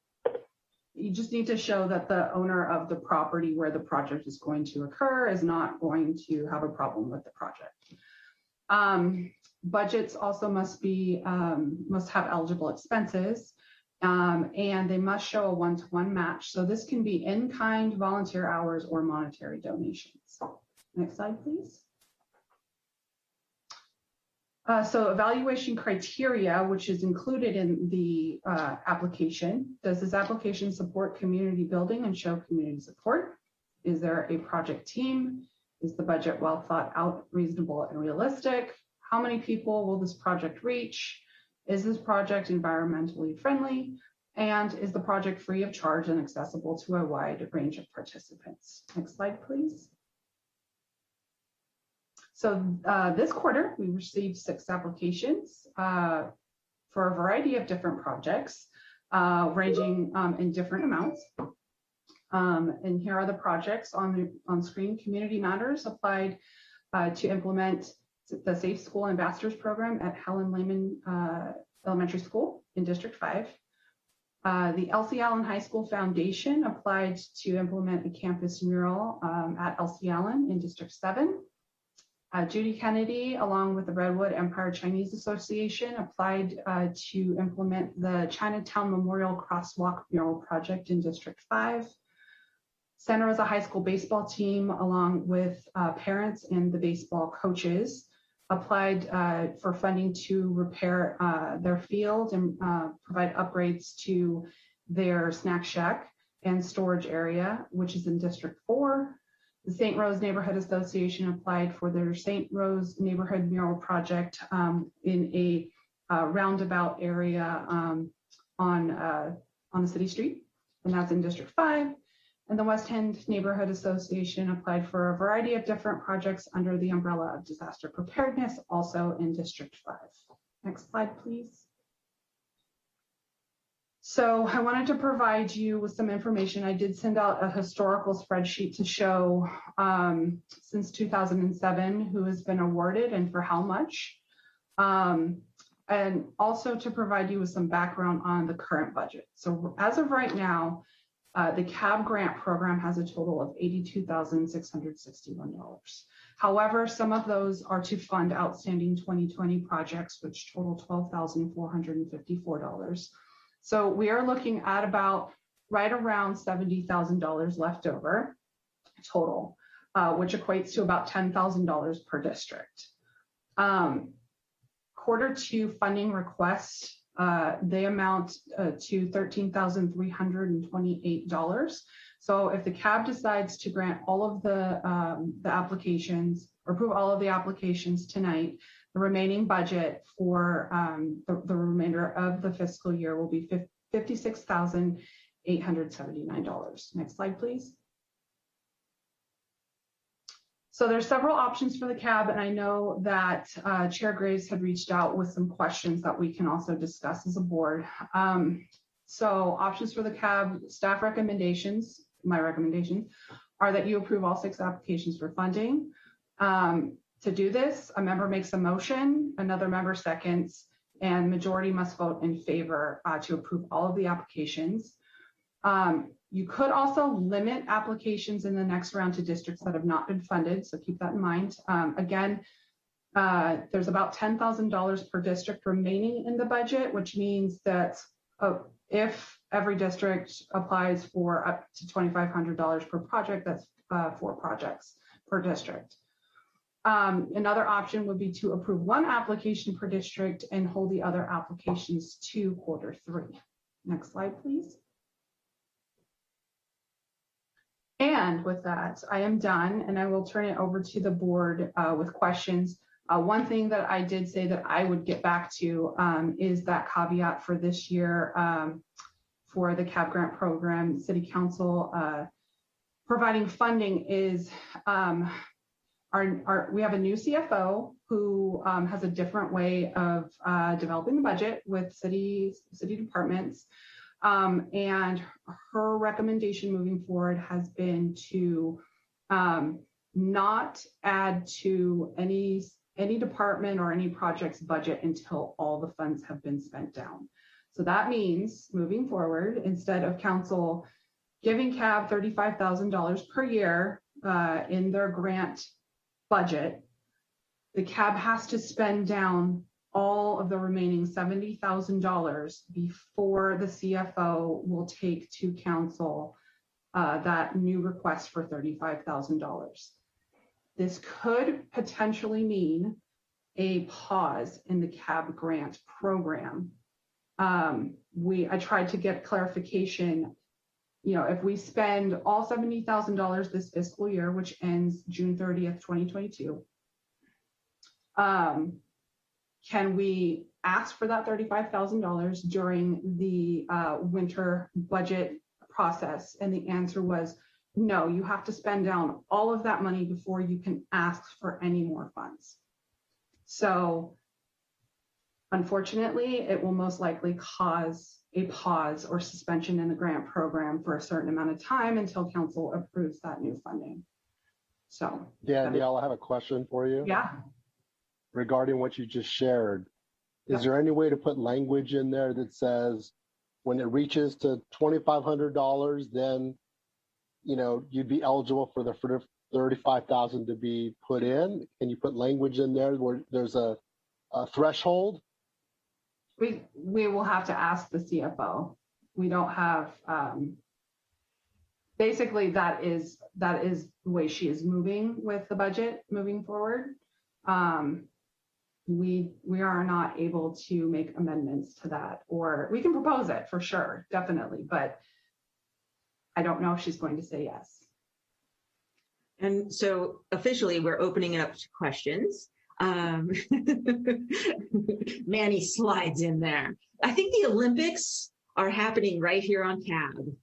you just need to show that the owner of the property where the project is going to occur is not going to have a problem with the project. Budgets also must have eligible expenses, and they must show a one-to-one match. So this can be in-kind, volunteer hours, or monetary donations. Next slide, please. So evaluation criteria, which is included in the application. Does this application support community building and show community support? Is there a project team? Is the budget well thought out, reasonable, and realistic? How many people will this project reach? Is this project environmentally friendly? And is the project free of charge and accessible to a wide range of participants? Next slide, please. So this quarter, we received 6 applications for a variety of different projects, ranging in different amounts. And here are the projects on screen. Community Matters applied to implement the Safe School Ambassadors Program at Helen Lehman Elementary School in District 5. The Elsie Allen High School Foundation applied to implement a campus mural at Elsie Allen in District 7. Judy Kennedy, along with the Redwood Empire Chinese Association, applied to implement the Chinatown Memorial Crosswalk Mural Project in District 5. Santa Rosa High School baseball team, along with parents and the baseball coaches, applied for funding to repair their field and provide upgrades to their snack shack and storage area, which is in District 4. The St. Rose Neighborhood Association applied for their St. Rose Neighborhood Mural Project in a roundabout area on the city street, and that's in District 5. And the West End Neighborhood Association applied for a variety of different projects under the umbrella of disaster preparedness, also in District 5. Next slide, please. So I wanted to provide you with some information. I did send out a historical spreadsheet to show since 2007 who has been awarded and for how much. And also to provide you with some background on the current budget. So as of right now, the CAB grant program has a total of $82,661. However, some of those are to fund outstanding 2020 projects, which total $12,454. So we are looking at about right around $70,000 left over total, which equates to about $10,000 per district. Q2 funding requests, they amount to $13,328. So if the CAB decides to grant all of the applications, or approve all of the applications tonight, the remaining budget for the remainder of the fiscal year will be $56,879. Next slide, please. So there's several options for the CAB, and I know that Chair Graves had reached out with some questions that we can also discuss as a board. So options for the CAB, staff recommendations, my recommendations, are that you approve all 6 applications for funding. To do this, a member makes a motion, another member seconds, and majority must vote in favor to approve all of the applications. You could also limit applications in the next round to districts that have not been funded, so keep that in mind. Again, there's about $10,000 per district remaining in the budget, which means that if every district applies for up to $2,500 per project, that's 4 projects per district. Another option would be to approve 1 application per district and hold the other applications to Q3. Next slide, please. And with that, I am done, and I will turn it over to the board with questions. One thing that I did say that I would get back to is that caveat for this year for the CAB grant program. City Council providing funding is we have a new CFO who has a different way of developing the budget with city departments. And her recommendation moving forward has been to not add to any department or any project's budget until all the funds have been spent down. So that means moving forward, instead of council giving CAB $35,000 per year in their grant budget, the CAB has to spend down all of the remaining $70,000 before the CFO will take to council that new request for $35,000. This could potentially mean a pause in the CAB grant program. I tried to get clarification. If we spend all $70,000 this fiscal year, which ends June 30th, 2022, can we ask for that $35,000 during the winter budget process? And the answer was no, you have to spend down all of that money before you can ask for any more funds. So unfortunately, it will most likely cause a pause or suspension in the grant program for a certain amount of time until council approves that new funding. So Danielle, I have a question for you. Yeah. Regarding what you just shared, is there any way to put language in there that says when it reaches to $2,500, then you'd be eligible for the $35,000 to be put in? Can you put language in there where there's a threshold? We will have to ask the CFO. We don't have. Basically, that is the way she is moving with the budget moving forward. We are not able to make amendments to that, or we can propose it for sure, definitely, but I don't know if she's going to say yes. And so officially, we're opening it up to questions. Manny slides in there. I think the Olympics are happening right here on CAB.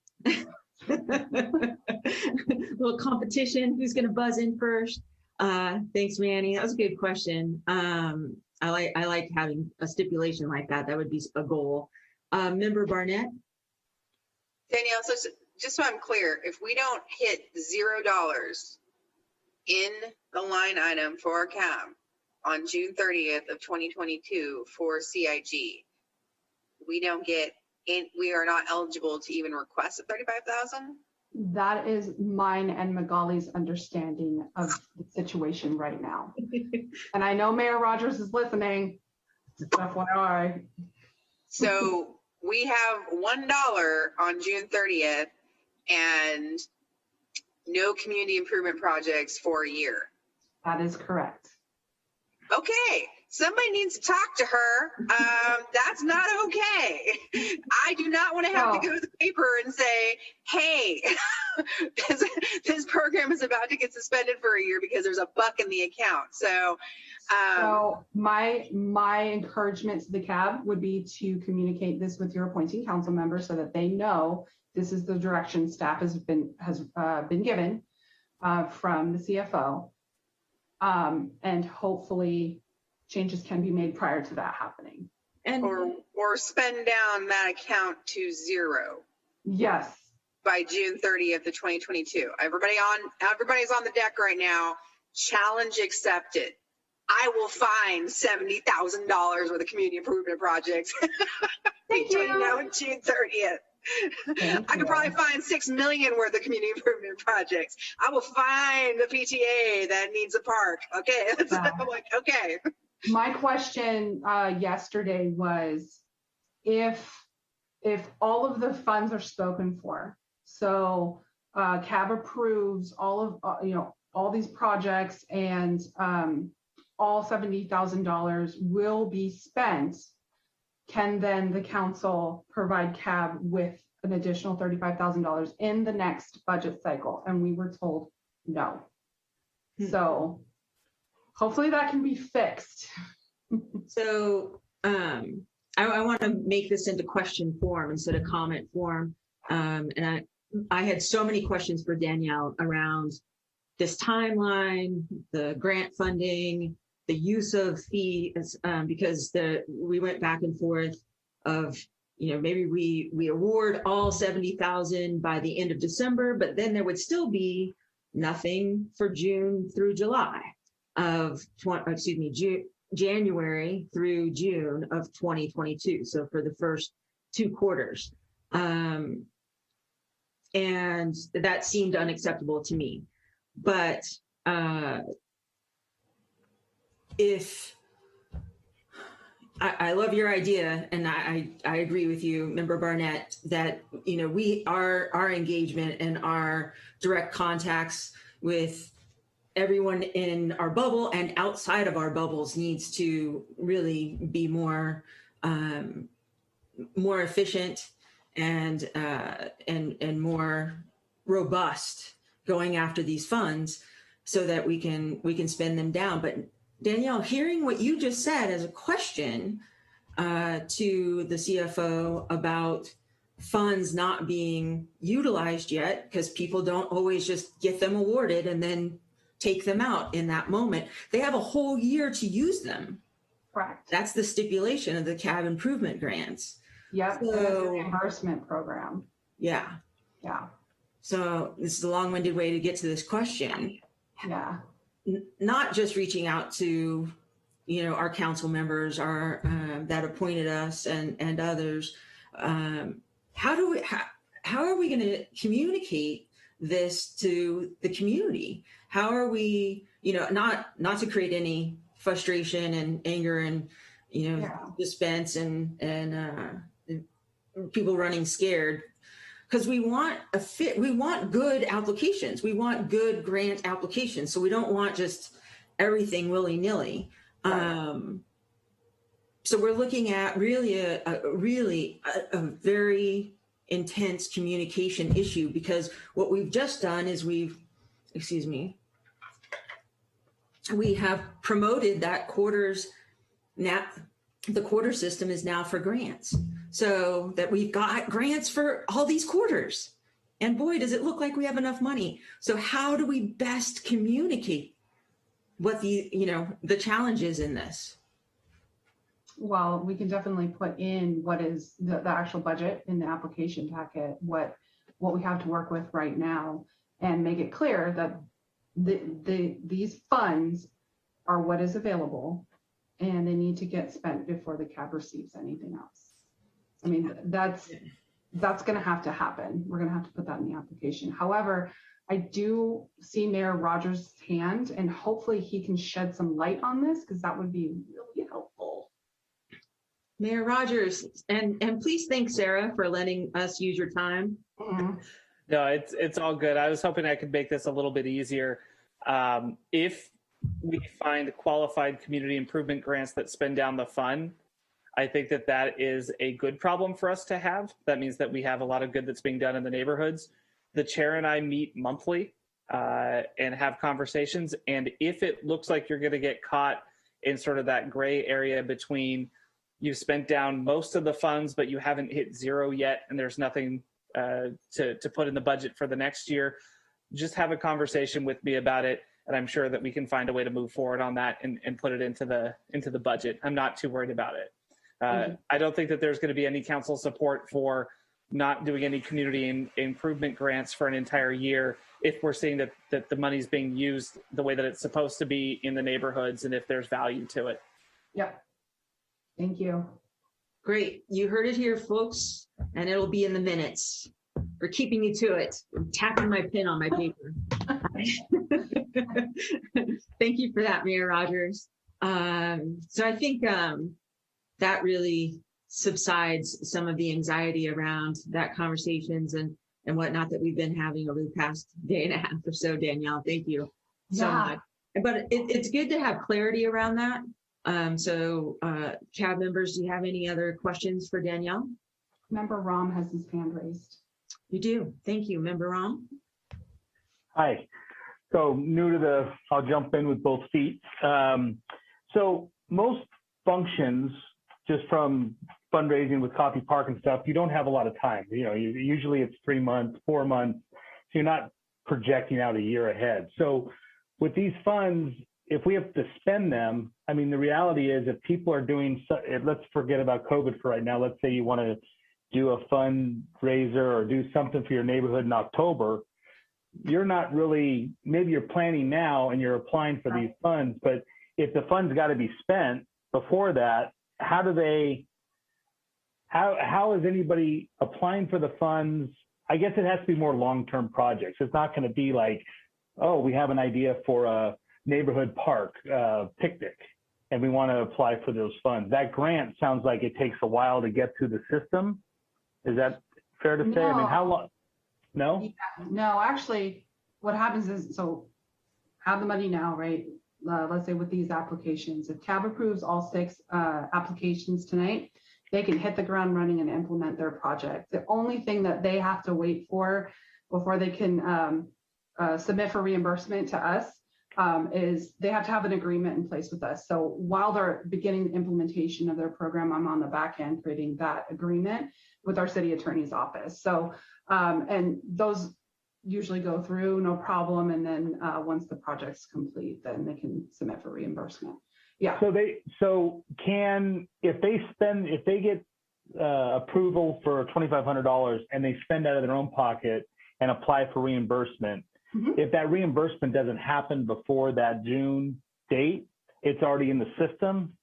Little competition. Who's going to buzz in first? Thanks, Manny. That was a good question. I like having a stipulation like that. That would be a goal. Member Barnett. Danielle, so just so I'm clear, if we don't hit $0 in the line item for our CAB on June 30th of 2022 for CIG, we are not eligible to even request a 35,000? That is mine and Magali's understanding of the situation right now. And I know Mayor Rogers is listening. FYI. So we have $1 on June 30th and no community improvement projects for a year. That is correct. Okay, somebody needs to talk to her. That's not okay. I do not want to have to go to the paper and say, hey, this program is about to get suspended for a year because there's a buck in the account. So my encouragement to the CAB would be to communicate this with your appointing council members so that they know this is the direction staff has been given from the CFO. And hopefully changes can be made prior to that happening. And or spend down that account to $0. Yes. By June 30th of 2022. Everybody's on the deck right now. Challenge accepted. I will find $70,000 worth of community improvement projects. Thank you. On June 30th. I could probably find $6 million worth of community improvement projects. I will find the PTA that needs a park. Okay. I'm like, okay. My question yesterday was if all of the funds are spoken for, so CAB approves all of all these projects and all $70,000 will be spent, can then the council provide CAB with an additional $35,000 in the next budget cycle? And we were told no. So hopefully that can be fixed. So I want to make this into question form instead of comment form. And I had so many questions for Danielle around this timeline, the grant funding, the use of fees, because we went back and forth of, maybe we award all 70,000 by the end of December, but then there would still be nothing for June through July of January through June of 2022. So for the first 2 quarters. And that seemed unacceptable to me. But if I love your idea, and I agree with you, Member Barnett, that our engagement and our direct contacts with everyone in our bubble and outside of our bubbles needs to really be more efficient and more robust going after these funds so that we can spend them down. But Danielle, hearing what you just said as a question to the CFO about funds not being utilized yet, because people don't always just get them awarded and then take them out in that moment. They have a whole year to use them. Correct. That's the stipulation of the CAB improvement grants. Yep. So, reimbursement program. Yeah. Yeah. So this is a long-winded way to get to this question. Yeah. Not just reaching out to, our council members that appointed us and others. How are we going to communicate this to the community? How are we, not to create any frustration and anger and, suspense and people running scared, because we want good applications. We want good grant applications. So we don't want just everything willy-nilly. Right. So we're looking at really a very intense communication issue, because what we've just done is we have promoted that quarters now. The quarter system is now for grants, so that we've got grants for all these quarters. And boy, does it look like we have enough money. So how do we best communicate what the challenge is in this? Well, we can definitely put in what is the actual budget in the application packet, what we have to work with right now, and make it clear that these funds are what is available, and they need to get spent before the CAB receives anything else. I mean, that's going to have to happen. We're going to have to put that in the application. However, I do see Mayor Rogers' hand, and hopefully he can shed some light on this, because that would be really helpful. Mayor Rogers, and please thank Sarah for letting us use your time. Mm-hmm. No, it's all good. I was hoping I could make this a little bit easier. If we find qualified community improvement grants that spend down the fund, I think that is a good problem for us to have. That means that we have a lot of good that's being done in the neighborhoods. The chair and I meet monthly and have conversations. And if it looks like you're going to get caught in sort of that gray area between you've spent down most of the funds, but you haven't hit zero yet, and there's nothing to put in the budget for the next year, just have a conversation with me about it. And I'm sure that we can find a way to move forward on that and put it into the budget. I'm not too worried about it. I don't think that there's going to be any council support for not doing any community improvement grants for an entire year if we're seeing that the money's being used the way that it's supposed to be in the neighborhoods, and if there's value to it. Yep. Thank you. Great. You heard it here, folks, and it'll be in the minutes. We're keeping you to it. I'm tapping my pen on my paper. Thank you for that, Mayor Rogers. So I think that really subsides some of the anxiety around that conversations and whatnot that we've been having over the past day and a half or so, Danielle. Thank you so much. But it's good to have clarity around that. CAB members, do you have any other questions for Danielle? Member Rom has his hand raised. You do. Thank you, Member Rom. Hi. So I'll jump in with both feet. So most functions, just from fundraising with Coffee Park and stuff, you don't have a lot of time. Usually it's 3 months, 4 months. So you're not projecting out a year ahead. So with these funds, if we have to spend them, I mean, the reality is if people are doing, let's forget about COVID for right now. Let's say you want to do a fundraiser or do something for your neighborhood in October. You're not really, maybe you're planning now and you're applying for these funds, but if the funds got to be spent before that, how is anybody applying for the funds? I guess it has to be more long-term projects. It's not going to be like, oh, we have an idea for a neighborhood park picnic and we want to apply for those funds. That grant sounds like it takes a while to get through the system. Is that fair to say? No. I mean, how long? No? Yeah, no, actually, what happens is, so have the money now, right? Let's say with these applications, if CAB approves all 6 applications tonight, they can hit the ground running and implement their project. The only thing that they have to wait for before they can submit for reimbursement to us is they have to have an agreement in place with us. So while they're beginning the implementation of their program, I'm on the back end creating that agreement with our city attorney's office. So, and those usually go through no problem. And then once the project's complete, then they can submit for reimbursement. Yeah. So if they get approval for $2,500 and they spend out of their own pocket and apply for reimbursement, if that reimbursement doesn't happen before that June date, it's already in the system.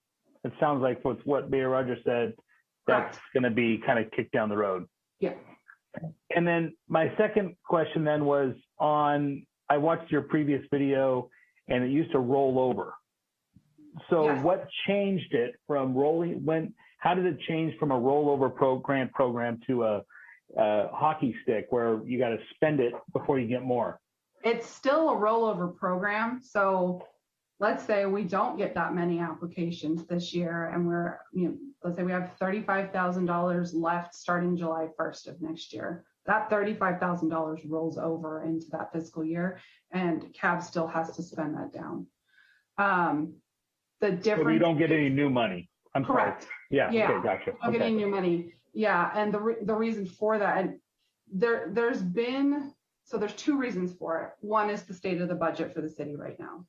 It sounds like with what Mayor Rogers said, that's going to be kind of kicked down the road. Yeah. And then my second question then was I watched your previous video and it used to roll over. So what changed it from how did it change from a rollover grant program to a hockey stick where you got to spend it before you get more? It's still a rollover program. So let's say we don't get that many applications this year and let's say we have $35,000 left starting July 1st of next year. That $35,000 rolls over into that fiscal year and CAB still has to spend that down. The difference. So we don't get any new money. I'm correct. Sorry. Yeah. Okay. Gotcha. Don't get any new money. Yeah, and the reason for that, and there's two reasons for it. One is the state of the budget for the city right now.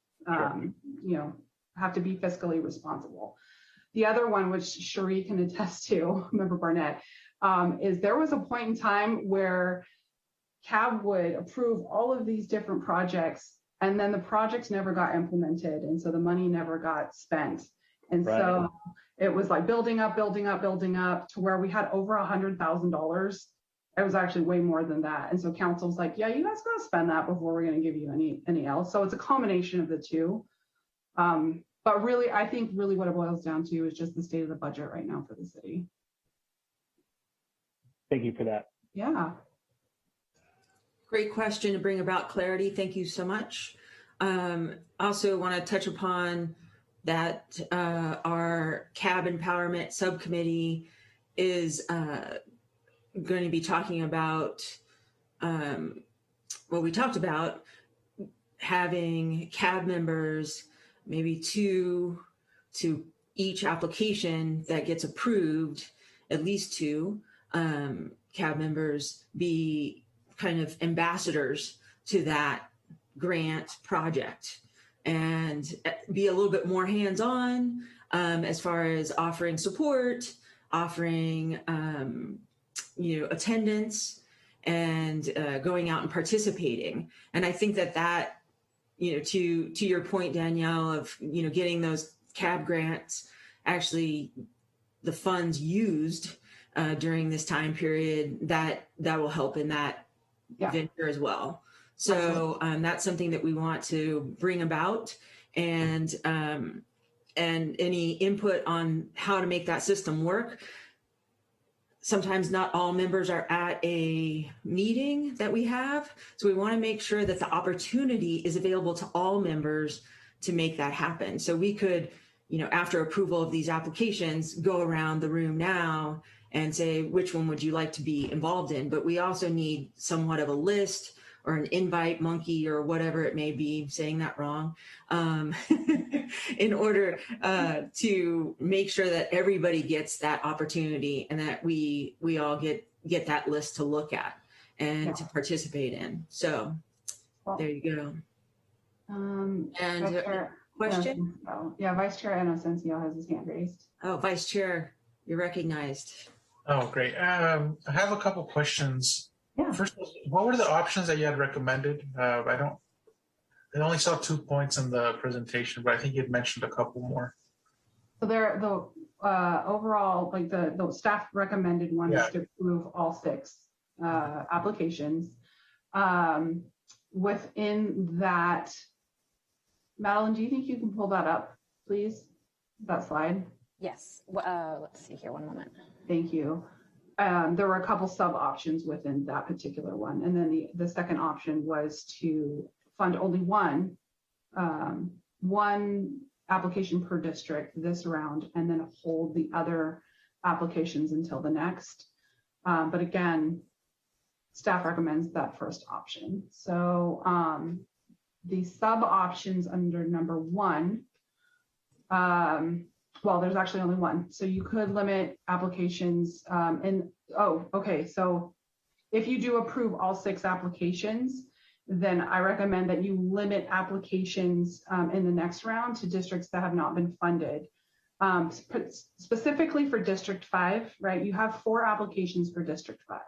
Have to be fiscally responsible. The other one, which Cherie can attest to, Member Barnett, is there was a point in time where CAB would approve all of these different projects, and then the projects never got implemented, and so the money never got spent. And so it was like building up to where we had over $100,000. It was actually way more than that. And so council was like, yeah, you guys gotta spend that before we're gonna give you any else. So it's a combination of the two. But really, I think really what it boils down to is just the state of the budget right now for the city. Thank you for that. Yeah. Great question to bring about clarity. Thank you so much. Also want to touch upon that our CAB Empowerment Subcommittee is going to be talking about, we talked about having CAB members, maybe two to each application that gets approved, at least two CAB members be kind of ambassadors to that grant project and be a little bit more hands-on as far as offering support, offering attendance, and going out and participating. And I think that to your point, Danielle, of getting those CAB grants, actually the funds used during this time period, that will help in that venture as well. So that's something that we want to bring about, and any input on how to make that system work. Sometimes not all members are at a meeting that we have. So we want to make sure that the opportunity is available to all members to make that happen. So we could, after approval of these applications, go around the room now and say, which one would you like to be involved in? But we also need somewhat of a list or an invite monkey or whatever it may be, saying that wrong, in order to make sure that everybody gets that opportunity and that we all get that list to look at and to participate in. So there you go. Question? Vice Chair Inocencio has his hand raised. Oh, Vice Chair, you're recognized. Oh, great. I have a couple questions. Yeah. First, what were the options that you had recommended? I only saw 2 points in the presentation, but I think you had mentioned a couple more. So the overall, like the staff recommended one is to approve all 6 applications. Within that, Madeline, do you think you can pull that up, please? That slide? Yes. Let's see here, one moment. Thank you. There were a couple sub options within that particular one. And then the second option was to fund only one application per district this round, and then hold the other applications until the next. But again, staff recommends that first option. So the sub options under number 1, well, there's actually only one. So you could limit applications so if you do approve all 6 applications, then I recommend that you limit applications in the next round to districts that have not been funded. Specifically for District 5, right? You have 4 applications for District 5.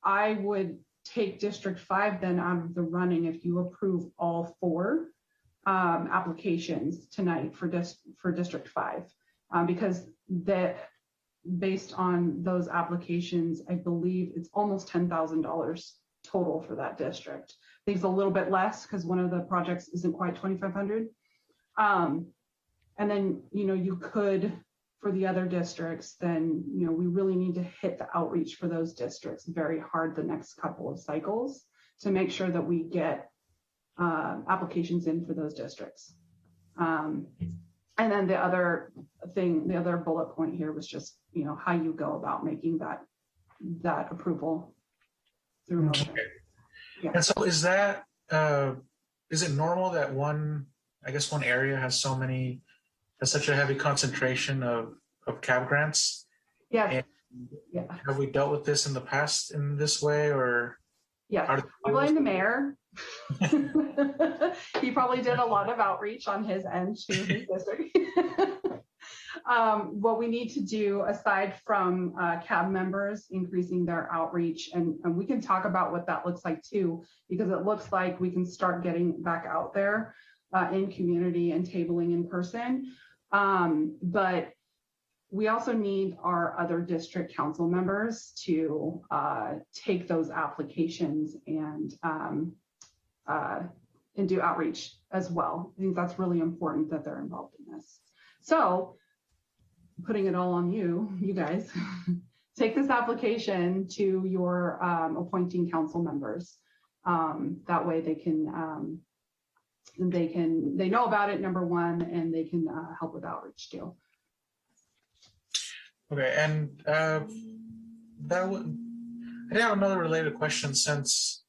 I would take District 5 then out of the running if you approve all 4 applications tonight for District 5, because based on those applications, I believe it's almost $10,000 total for that district. I think it's a little bit less because one of the projects isn't quite 2,500. And then, you could, for the other districts, then, we really need to hit the outreach for those districts very hard the next couple of cycles to make sure that we get applications in for those districts. And then the other bullet point here was just, how you go about making that approval through. Okay. Yeah. And so is that is it normal that one area has such a heavy concentration of CAB grants? Yes. And have we dealt with this in the past in this way, or? Yes, I blame the mayor. He probably did a lot of outreach on his end to his district. What we need to do, aside from CAB members increasing their outreach, and we can talk about what that looks like too, because it looks like we can start getting back out there in community and tabling in person. But we also need our other district council members to take those applications and do outreach as well. I think that's really important that they're involved in this. So putting it all on you guys, take this application to your appointing council members. That way they know about it, number one, and they can help with outreach too. Okay, and I did have another related question since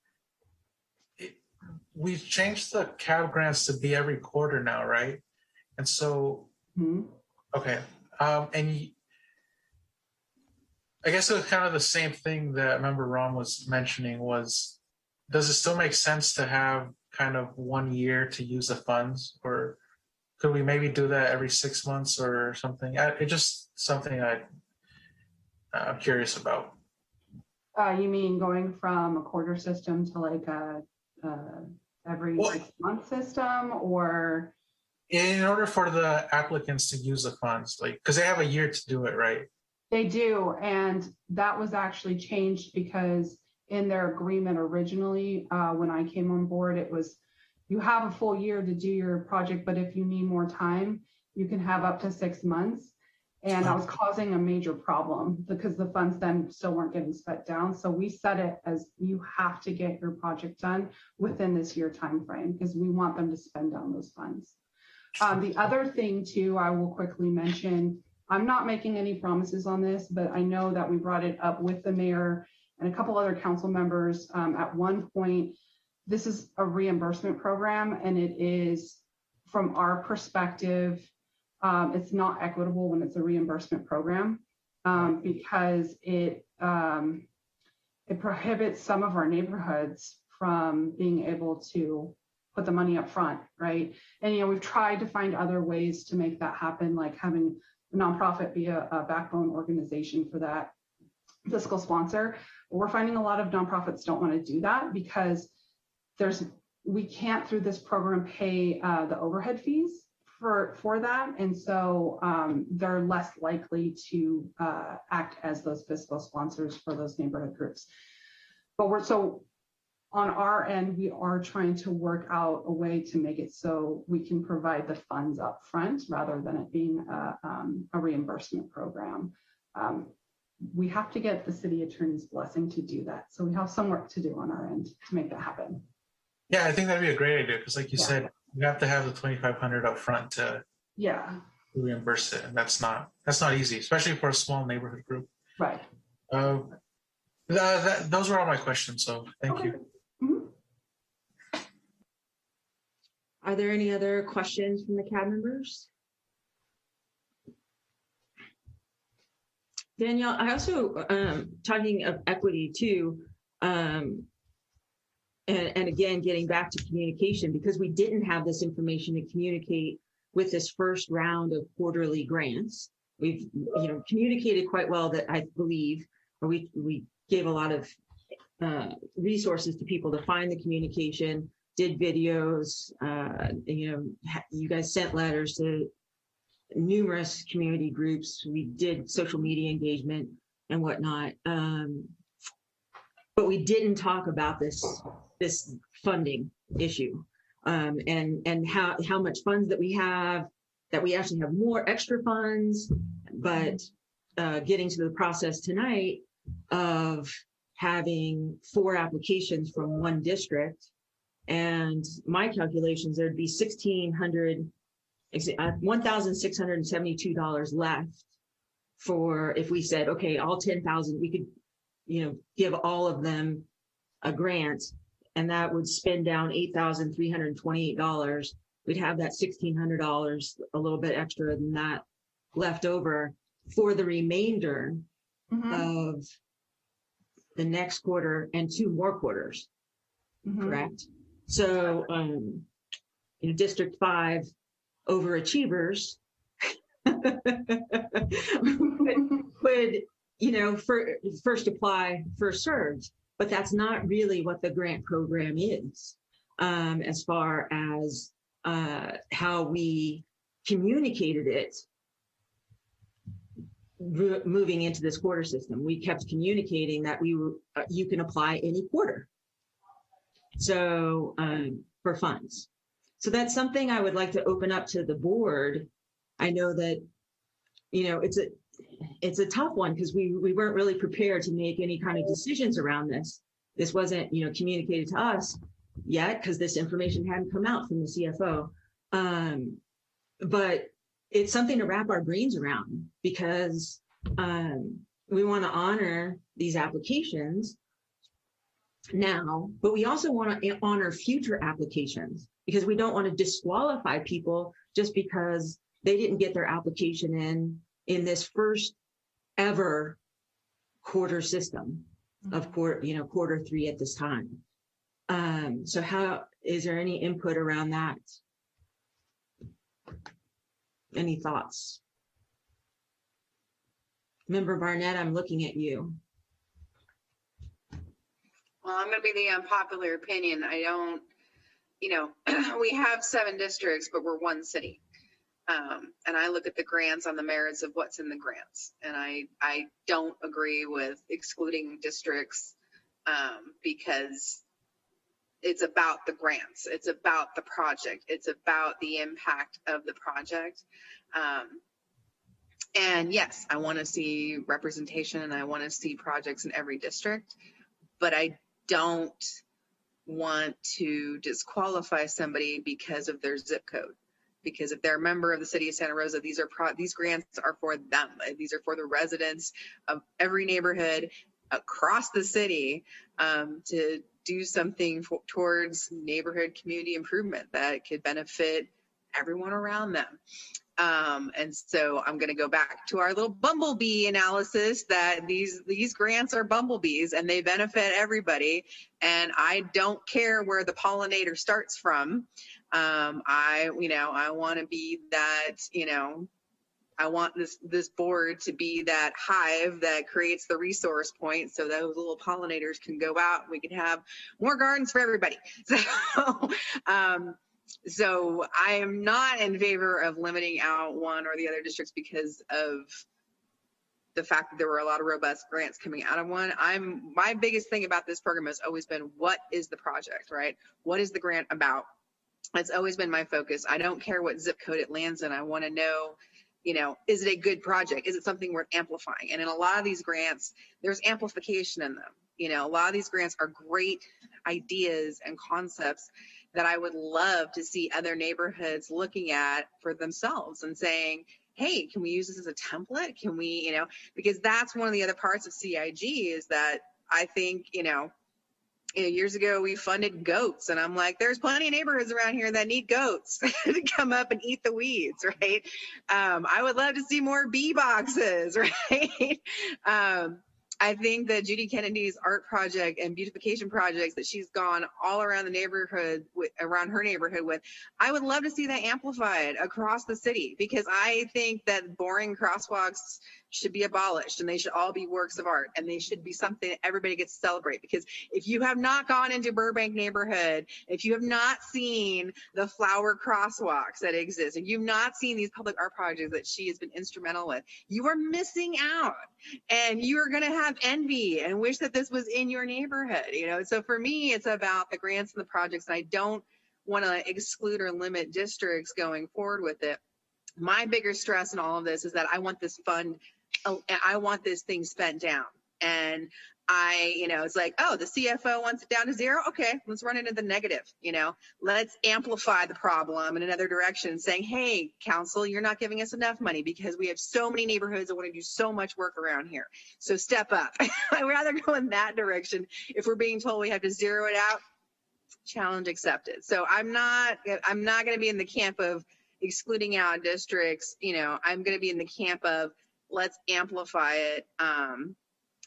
we've changed the CAB grants to be every quarter now, right? And so, okay, and I guess it was kind of the same thing that Member Ron was mentioning was, does it still make sense to have kind of 1 year to use the funds, or could we maybe do that every 6 months or something? It's just something I'm curious about. You mean going from a quarter system to like a every 6 month system, or? In order for the applicants to use the funds, like, because they have a year to do it, right? They do, and that was actually changed because in their agreement originally, when I came on board, it was, you have a full year to do your project, but if you need more time, you can have up to 6 months. And that was causing a major problem because the funds then still weren't getting spent down. So we set it as you have to get your project done within this year time frame because we want them to spend down those funds. The other thing too, I will quickly mention, I'm not making any promises on this, but I know that we brought it up with the mayor and a couple other council members at one point. This is a reimbursement program, and it is, from our perspective, it's not equitable when it's a reimbursement program because it prohibits some of our neighborhoods from being able to put the money up front, right? And we've tried to find other ways to make that happen, like having a nonprofit be a backbone organization for that fiscal sponsor. But we're finding a lot of nonprofits don't want to do that because we can't through this program pay the overhead fees for that, and so they're less likely to act as those fiscal sponsors for those neighborhood groups. But on our end, we are trying to work out a way to make it so we can provide the funds up front rather than it being a reimbursement program. We have to get the city attorney's blessing to do that, so we have some work to do on our end to make that happen. Yeah, I think that'd be a great idea because, like you said, we have to have the $2,500 up front to reimburse it, and that's not easy, especially for a small neighborhood group. Right. Those were all my questions, so thank you. Mm-hmm. Are there any other questions from the CAB members? Danielle, I also, talking of equity too, and again, getting back to communication, because we didn't have this information to communicate with this first round of quarterly grants. We've communicated quite well, that I believe, or we gave a lot of resources to people to find the communication, did videos, you guys sent letters to numerous community groups. We did social media engagement and whatnot. But we didn't talk about this funding issue and how much funds that we have, that we actually have more extra funds, but getting to the process tonight of having 4 applications from one district, and my calculations, there'd be $1,672 left for, if we said, okay, all 10,000, we could give all of them a grant. and that would spend down $8,328. We'd have that $1,600, a little bit extra than that, left over for the remainder of the next quarter and 2 more quarters. Correct? So, District 5 overachievers would, first apply, first served, but that's not really what the grant program is, as far as how we communicated it moving into this quarter system. We kept communicating that you can apply any quarter. So for funds. So that's something I would like to open up to the board. I know that, it's a tough one because we weren't really prepared to make any kind of decisions around this. This wasn't, communicated to us yet because this information hadn't come out from the CFO. But it's something to wrap our brains around because we want to honor these applications now, but we also want to honor future applications because we don't want to disqualify people just because they didn't get their application in this first ever quarter system of quarter 3 at this time. So how is there any input around that? Any thoughts? Member Barnett, I'm looking at you. Well, I'm going to be the unpopular opinion. I don't, we have 7 districts, but we're one city. And I look at the grants on the merits of what's in the grants. And I don't agree with excluding districts because it's about the grants. It's about the project. It's about the impact of the project. And yes, I want to see representation and I want to see projects in every district, but I don't want to disqualify somebody because of their zip code. Because if they're a member of the city of Santa Rosa, these grants are for them. These are for the residents of every neighborhood across the city to do something towards neighborhood community improvement that could benefit everyone around them. And so I'm going to go back to our little bumblebee analysis that these grants are bumblebees and they benefit everybody. And I don't care where the pollinator starts from. I want to be that, I want this board to be that hive that creates the resource point so those little pollinators can go out and we can have more gardens for everybody. So I am not in favor of limiting out one or the other districts because of the fact that there were a lot of robust grants coming out of one. My biggest thing about this program has always been, what is the project, right? What is the grant about? That's always been my focus. I don't care what zip code it lands in. I want to know, is it a good project? Is it something worth amplifying? And in a lot of these grants, there's amplification in them. A lot of these grants are great ideas and concepts that I would love to see other neighborhoods looking at for themselves and saying, hey, can we use this as a template? Can we, because that's one of the other parts of CIG is that I think, years ago we funded goats and I'm like, there's plenty of neighborhoods around here that need goats to come up and eat the weeds, right? I would love to see more bee boxes, right? I think that Judy Kennedy's art project and beautification projects that she's gone all around the neighborhood around her neighborhood with, I would love to see that amplified across the city because I think that boring crosswalks should be abolished and they should all be works of art and they should be something that everybody gets to celebrate. Because if you have not gone into Burbank neighborhood, if you have not seen the flower crosswalks that exist, if you've not seen these public art projects that she has been instrumental with, you are missing out and you are going to have envy and wish that this was in your neighborhood. So for me, it's about the grants and the projects, and I don't want to exclude or limit districts going forward with it. My bigger stress in all of this is that I want this fund, I want this thing spent down. And it's like, oh, the CFO wants it down to 0. Okay, let's run into the negative. Let's amplify the problem in another direction, saying, hey, council, you're not giving us enough money because we have so many neighborhoods that want to do so much work around here. So step up. I'd rather go in that direction. If we're being told we have to zero it out, challenge accepted. So I'm not going to be in the camp of excluding out districts. I'm going to be in the camp of let's amplify it,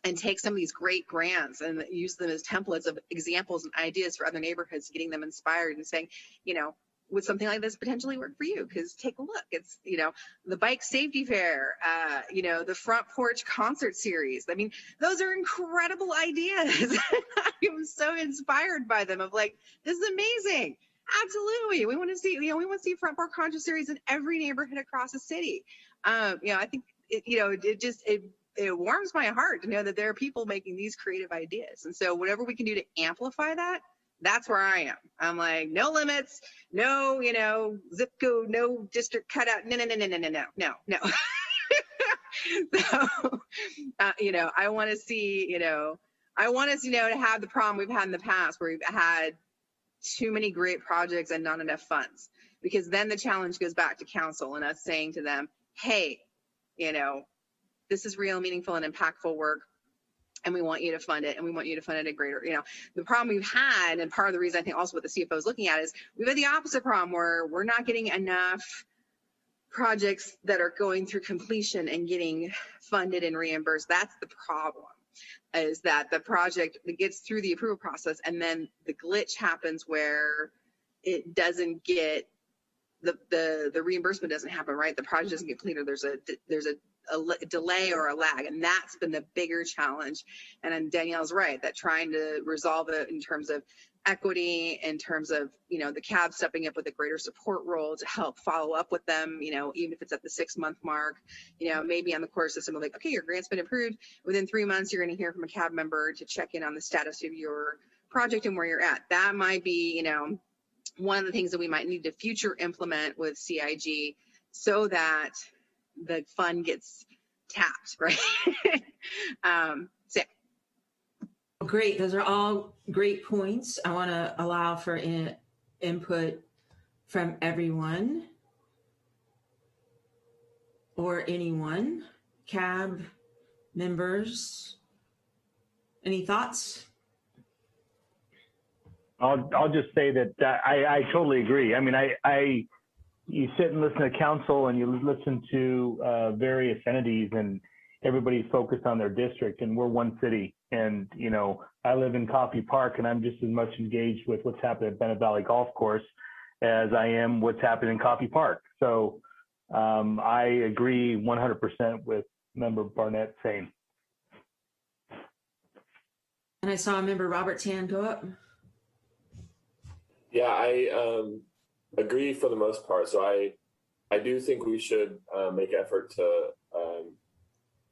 and take some of these great grants and use them as templates of examples and ideas for other neighborhoods, getting them inspired and saying, would something like this potentially work for you? Because take a look, it's, the bike safety fair, the front porch concert series. I mean, those are incredible ideas. I'm so inspired by them of like, this is amazing. Absolutely. We want to see, we want to see front porch concert series in every neighborhood across the city. I think, it warms my heart to know that there are people making these creative ideas. And so whatever we can do to amplify that, that's where I am. I'm like, no limits, no, zip code, no district cutout. No. So, I want to see, to have the problem we've had in the past where we've had too many great projects and not enough funds, because then the challenge goes back to council and us saying to them, hey, this is real, meaningful, and impactful work, and we want you to fund it, and we want you to fund it at greater, the problem we've had, and part of the reason I think also what the CFO is looking at is we've had the opposite problem where we're not getting enough projects that are going through completion and getting funded and reimbursed. That's the problem, is that the project that gets through the approval process and then the glitch happens where it doesn't get the reimbursement doesn't happen, right? The project doesn't get completed. There's a delay or a lag, and that's been the bigger challenge. And then Danielle's right that trying to resolve it in terms of equity, in terms of the CAB stepping up with a greater support role to help follow up with them, even if it's at the 6-month mark, maybe on the core system of like, okay, your grant's been approved. Within 3 months, you're going to hear from a CAB member to check in on the status of your project and where you're at. That might be, one of the things that we might need to future implement with CIG so that the fund gets tapped, right? So yeah. Great. Those are all great points. I want to allow for input from everyone or anyone. CAB members, any thoughts? I'll just say that I totally agree. I mean, you sit and listen to council and you listen to various entities, and everybody's focused on their district, and we're one city. And, I live in Coffee Park, and I'm just as much engaged with what's happening at Bennett Valley Golf Course as I am what's happening in Coffee Park. So I agree 100% with Member Barnett saying. And I saw Member Robert's hand go up. Yeah, I agree for the most part. So I do think we should make effort to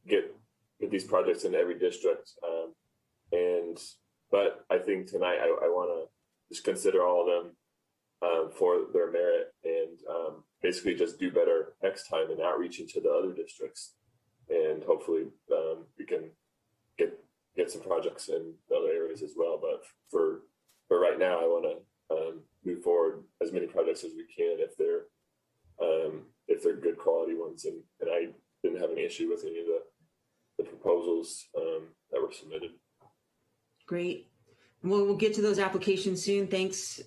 get these projects in every district. But I think tonight I want to just consider all of them for their merit and basically just do better next time in outreaching to the other districts. And hopefully we can get some projects in the other areas as well. But for right now, I want to move forward as many projects as we can if they're good quality ones. And I didn't have any issue with any of the proposals that were submitted. Great. We'll get to those applications soon. Thanks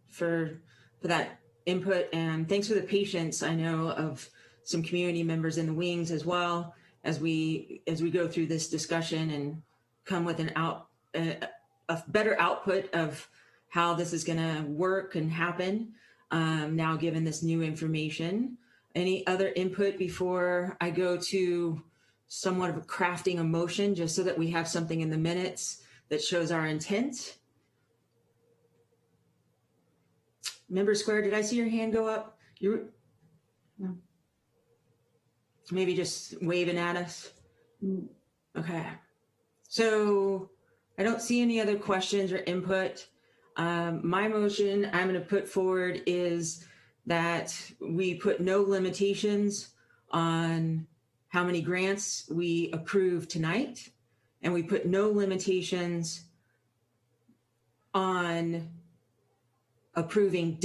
for that input, and thanks for the patience. I know of some community members in the wings as well as we go through this discussion and come with a better output of how this is going to work and happen now, given this new information. Any other input before I go to somewhat of a crafting a motion, just so that we have something in the minutes that shows our intent? Member Square, did I see your hand go up? You no. Maybe just waving at us? Okay. So I don't see any other questions or input. My motion I'm going to put forward is that we put no limitations on how many grants we approve tonight, and we put no limitations on approving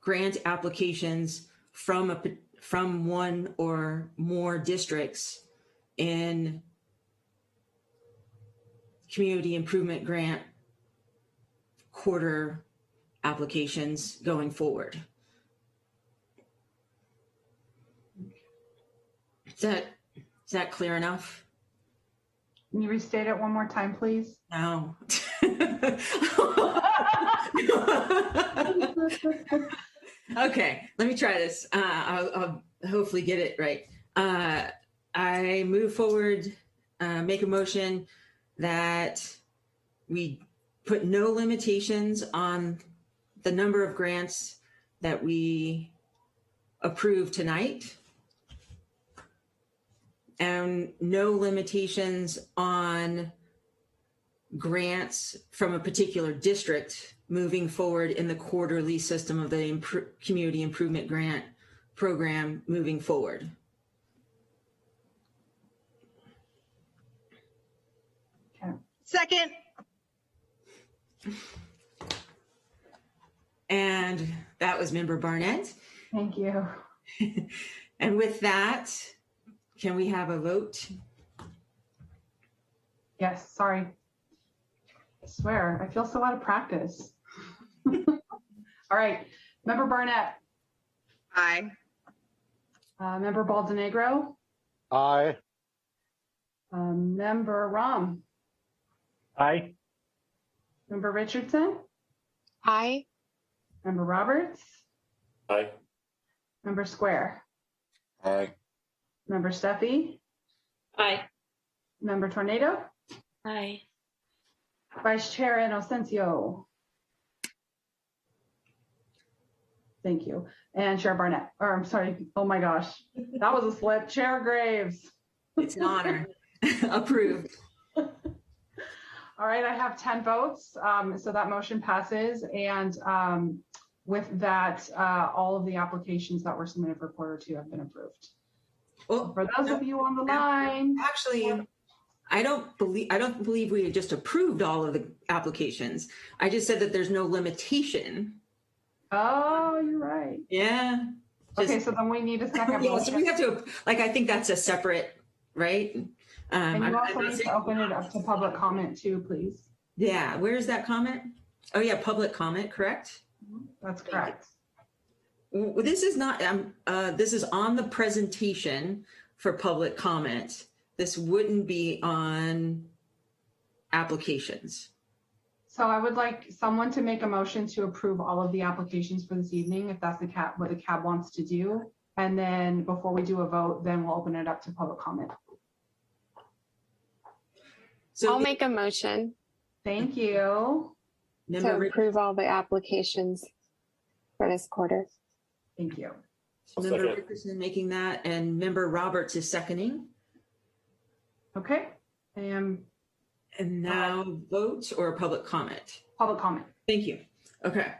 grant applications from one or more districts in community improvement grant quarter applications going forward. Is that clear enough? Can you restate it one more time, please? No. Okay, let me try this. I'll hopefully get it right. I move forward, make a motion that we put no limitations on the number of grants that we approve tonight, and no limitations on grants from a particular district moving forward in the quarterly system of the community improvement grant program moving forward. Okay. Second. And that was Member Barnett. Thank you. And with that, can we have a vote? Yes, sorry. I swear, I feel so out of practice. All right, Member Barnett. Aye. Member Baldenegro. Aye. Member Rom. Aye. Member Richardson. Aye. Member Roberts. Aye. Member Square. Aye. Member Steffi. Aye. Member Tornado. Aye. Vice Chair Inocencio. Thank you. And Chair Barnett, or I'm sorry, oh my gosh, that was a slip. Chair Graves. It's an honor. Approved. All right, I have 10 votes, so that motion passes. And with that, all of the applications that were submitted for quarter two have been approved. Well, for those of you on the line. Actually, I don't believe we just approved all of the applications. I just said that there's no limitation. Oh, you're right. Yeah. Okay, so then we need a second yeah, motion. so we have to, like, I think that's a separate, right? And you also need to open it up to public comment too, please. Yeah, where is that comment? Oh yeah, public comment, correct? That's correct. This is not, this is on the presentation for public comment. This wouldn't be on applications. So I would like someone to make a motion to approve all of the applications for this evening, if that's what the CAB wants to do. And then before we do a vote, then we'll open it up to public comment. So I'll make a motion Thank you. to approve all the applications for this quarter. Thank you. Member Richardson making that, and Member Roberts is seconding. Okay. And now vote or public comment? Public comment. Thank you. Okay.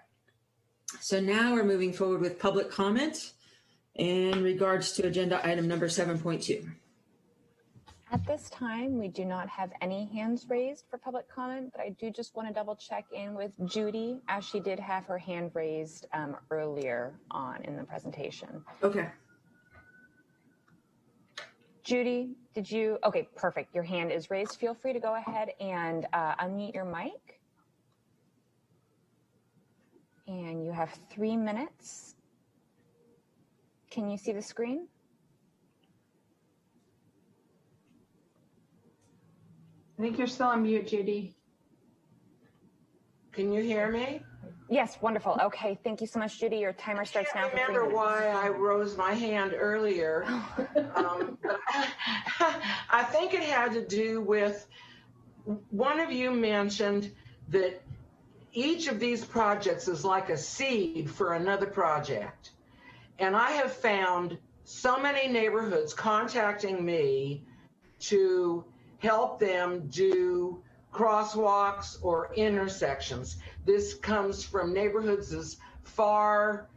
So now we're moving forward with public comment in regards to agenda item number 7.2. At this time, we do not have any hands raised for public comment, but I do just want to double check in with Judy, as she did have her hand raised earlier on in the presentation. Okay. Judy, did you? Okay, perfect. Your hand is raised. Feel free to go ahead and unmute your mic. And you have 3 minutes. Can you see the screen? I think you're still on mute, Judy. Can you hear me? Yes, wonderful. Okay, thank you so much, Judy. Your timer starts now for 3 minutes. I remember why I rose my hand earlier. But I think it had to do with, one of you mentioned that each of these projects is like a seed for another project. And I have found so many neighborhoods contacting me to help them do crosswalks or intersections. This comes from neighborhoods as far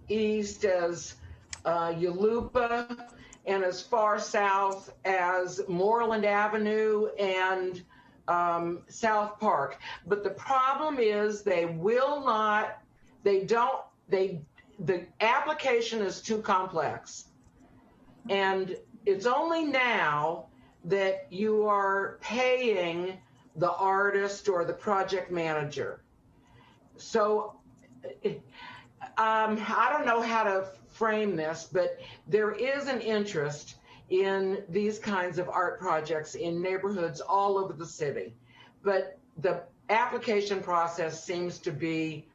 east as Yalupa and as far south as Moreland Avenue and South Park. But the problem is the application is too complex. And it's only now that you are paying the artist or the project manager. So I don't know how to frame this, but there is an interest in these kinds of art projects in neighborhoods all over the city. But the application process seems to be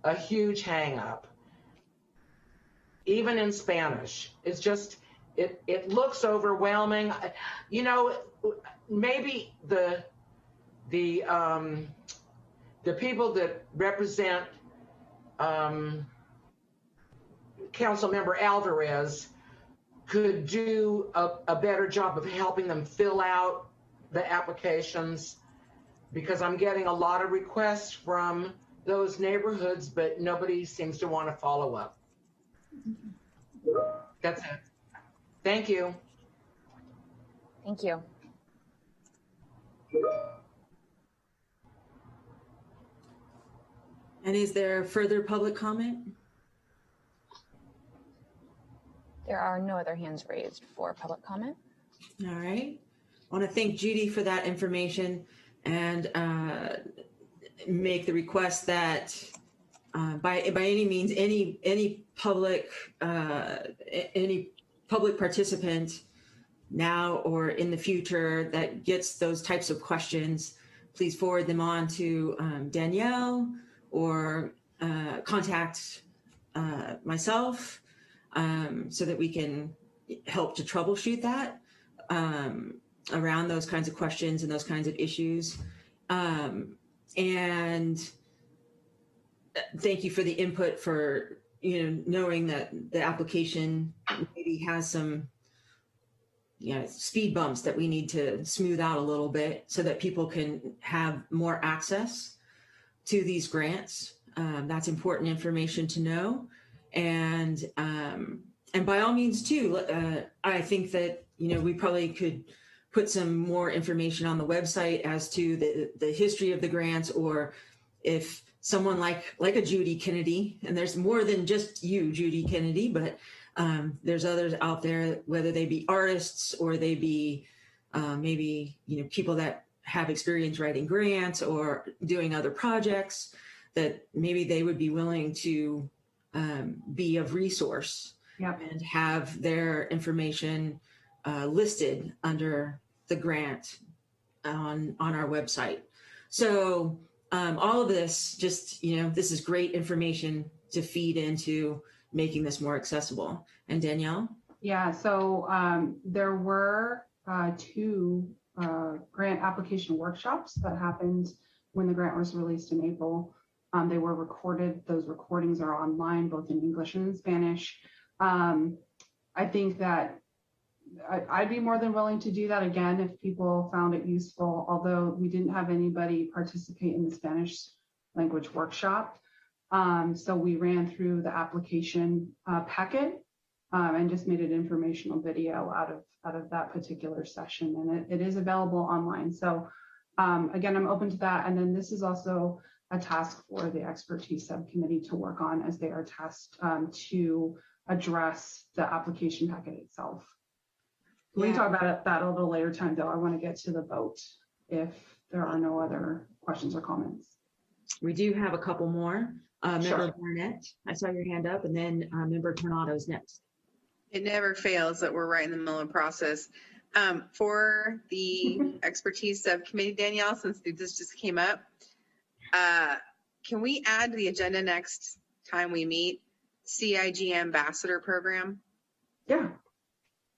a huge hang up. Even in Spanish, it's just, it looks overwhelming. You know, maybe the people that represent Councilmember Alvarez could do a better job of helping them fill out the applications, because I'm getting a lot of requests from those neighborhoods, but nobody seems to want to follow up. That's it. Thank you. Thank you. And is there further public comment? There are no other hands raised for public comment. All right. I want to thank Judy for that information and make the request that by any means, any public participant now or in the future that gets those types of questions, please forward them on to Danielle or contact myself so that we can help to troubleshoot that around those kinds of questions and those kinds of issues. And thank you for the input for, knowing that the application maybe has some speed bumps that we need to smooth out a little bit so that people can have more access to these grants. That's important information to know. And by all means too, I think that, we probably could put some more information on the website as to the history of the grants, or if someone like a Judy Kennedy, and there's more than just you, Judy Kennedy, but there's others out there, whether they be artists or they be maybe, people that have experience writing grants or doing other projects, that maybe they would be willing to be of resource. Yep. And have their information listed under the grant on our website. So all of this, just, this is great information to feed into making this more accessible. And Danielle? Yeah, so there were 2 grant application workshops that happened when the grant was released in April. They were recorded. Those recordings are online, both in English and in Spanish. I think that I'd be more than willing to do that again if people found it useful, although we didn't have anybody participate in the Spanish language workshop. So we ran through the application packet and just made an informational video out of that particular session, and it is available online. So again, I'm open to that. And then this is also a task for the expertise subcommittee to work on, as they are tasked to address the application packet itself. We can talk about that a little later time, though. I want to get to the vote if there are no other questions or comments. We do have a couple more. Sure. Member Barnett, I saw your hand up, and then Member Tornado's next. It never fails that we're right in the middle of the process. For the expertise subcommittee, Danielle, since this just came up, can we add to the agenda next time we meet CIG Ambassador Program? Yeah.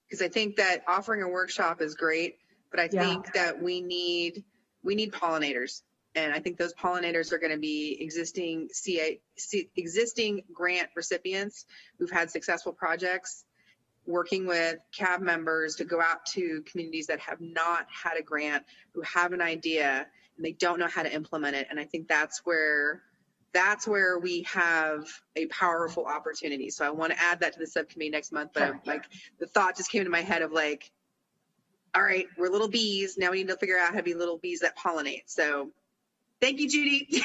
Because I think that offering a workshop is great, but I think that we need pollinators. And I think those pollinators are going to be existing grant recipients who've had successful projects, working with CAB members to go out to communities that have not had a grant, who have an idea and they don't know how to implement it. And I think that's where we have a powerful opportunity. So I want to add that to the subcommittee next month. But the thought just came into my head of all right, we're little bees. Now we need to figure out how to be little bees that pollinate. So thank you, Judy.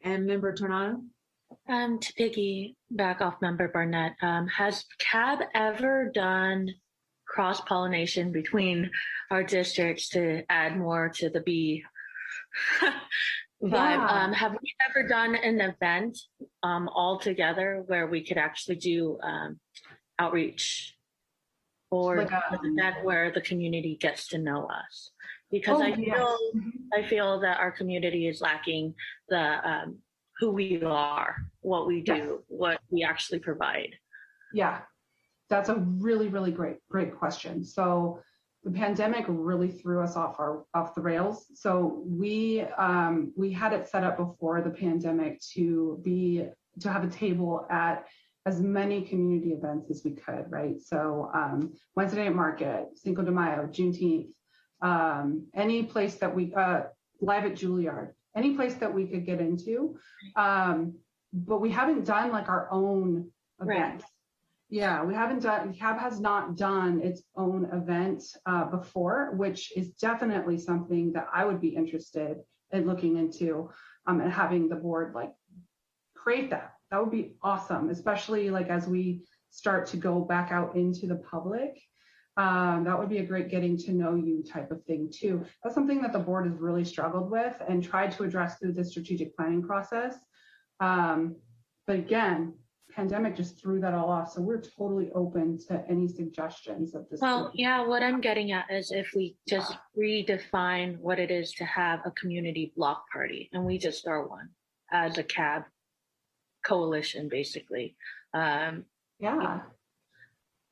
And Member Tornado? To piggyback off Member Barnett, has CAB ever done cross-pollination between our districts to add more to the bee But have we ever done an event all together where we could actually do outreach or Like an event where the community gets to know us? Because I feel that our community is lacking the who we are, what we do, what we actually provide. Yeah, that's a really, really great question. So the pandemic really threw us off the rails. So we had it set up before the pandemic to have a table at as many community events as we could, right? So Wednesday night market, Cinco de Mayo, Juneteenth, any place that we live at Juilliard, any place that we could get into, but we haven't done like our own events. Yeah, we haven't done. CAB has not done its own event before, which is definitely something that I would be interested in looking into, and having the board like create that. That would be awesome, especially like as we start to go back out into the public. That would be a great getting to know you type of thing too. That's something that the board has really struggled with and tried to address through the strategic planning process. But again, pandemic just threw that all off. So we're totally open to any suggestions at this point. Yeah, what I'm getting at is if we just redefine what it is to have a community block party, and we just start one as a CAB coalition, basically. I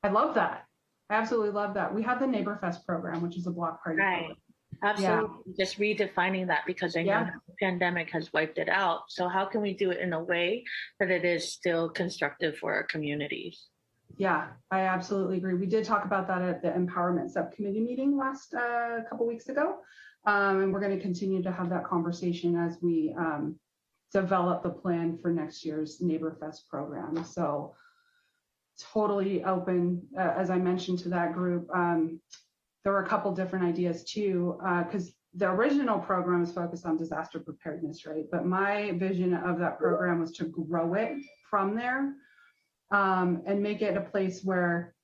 love that. I absolutely love that. We have the Neighbor Fest program, which is a block party. Right. Absolutely. Just redefining that, because I know the pandemic has wiped it out. So how can we do it in a way that it is still constructive for our communities? Yeah, I absolutely agree. We did talk about that at the empowerment subcommittee meeting last couple weeks ago. And we're going to continue to have that conversation as we develop the plan for next year's Neighbor Fest program. So totally open, as I mentioned to that group. There were a couple different ideas too, because the original program is focused on disaster preparedness, right? But my vision of that program was to grow it from there, and make it a place where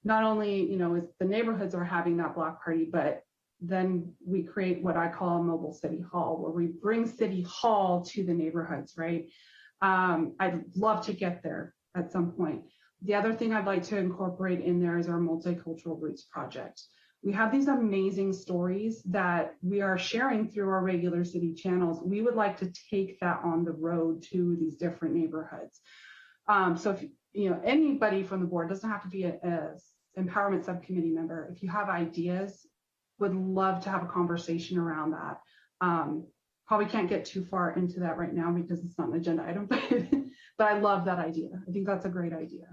not only, the neighborhoods are having that block party, but then we create what I call a mobile city hall, where we bring city hall to the neighborhoods, right? I'd love to get there at some point. The other thing I'd like to incorporate in there is our multicultural roots project. We have these amazing stories that we are sharing through our regular city channels. We would like to take that on the road to these different neighborhoods. So if anybody from the board, doesn't have to be a empowerment subcommittee member, if you have ideas, would love to have a conversation around that. Probably can't get too far into that right now because it's not an agenda item, but I love that idea. I think that's a great idea.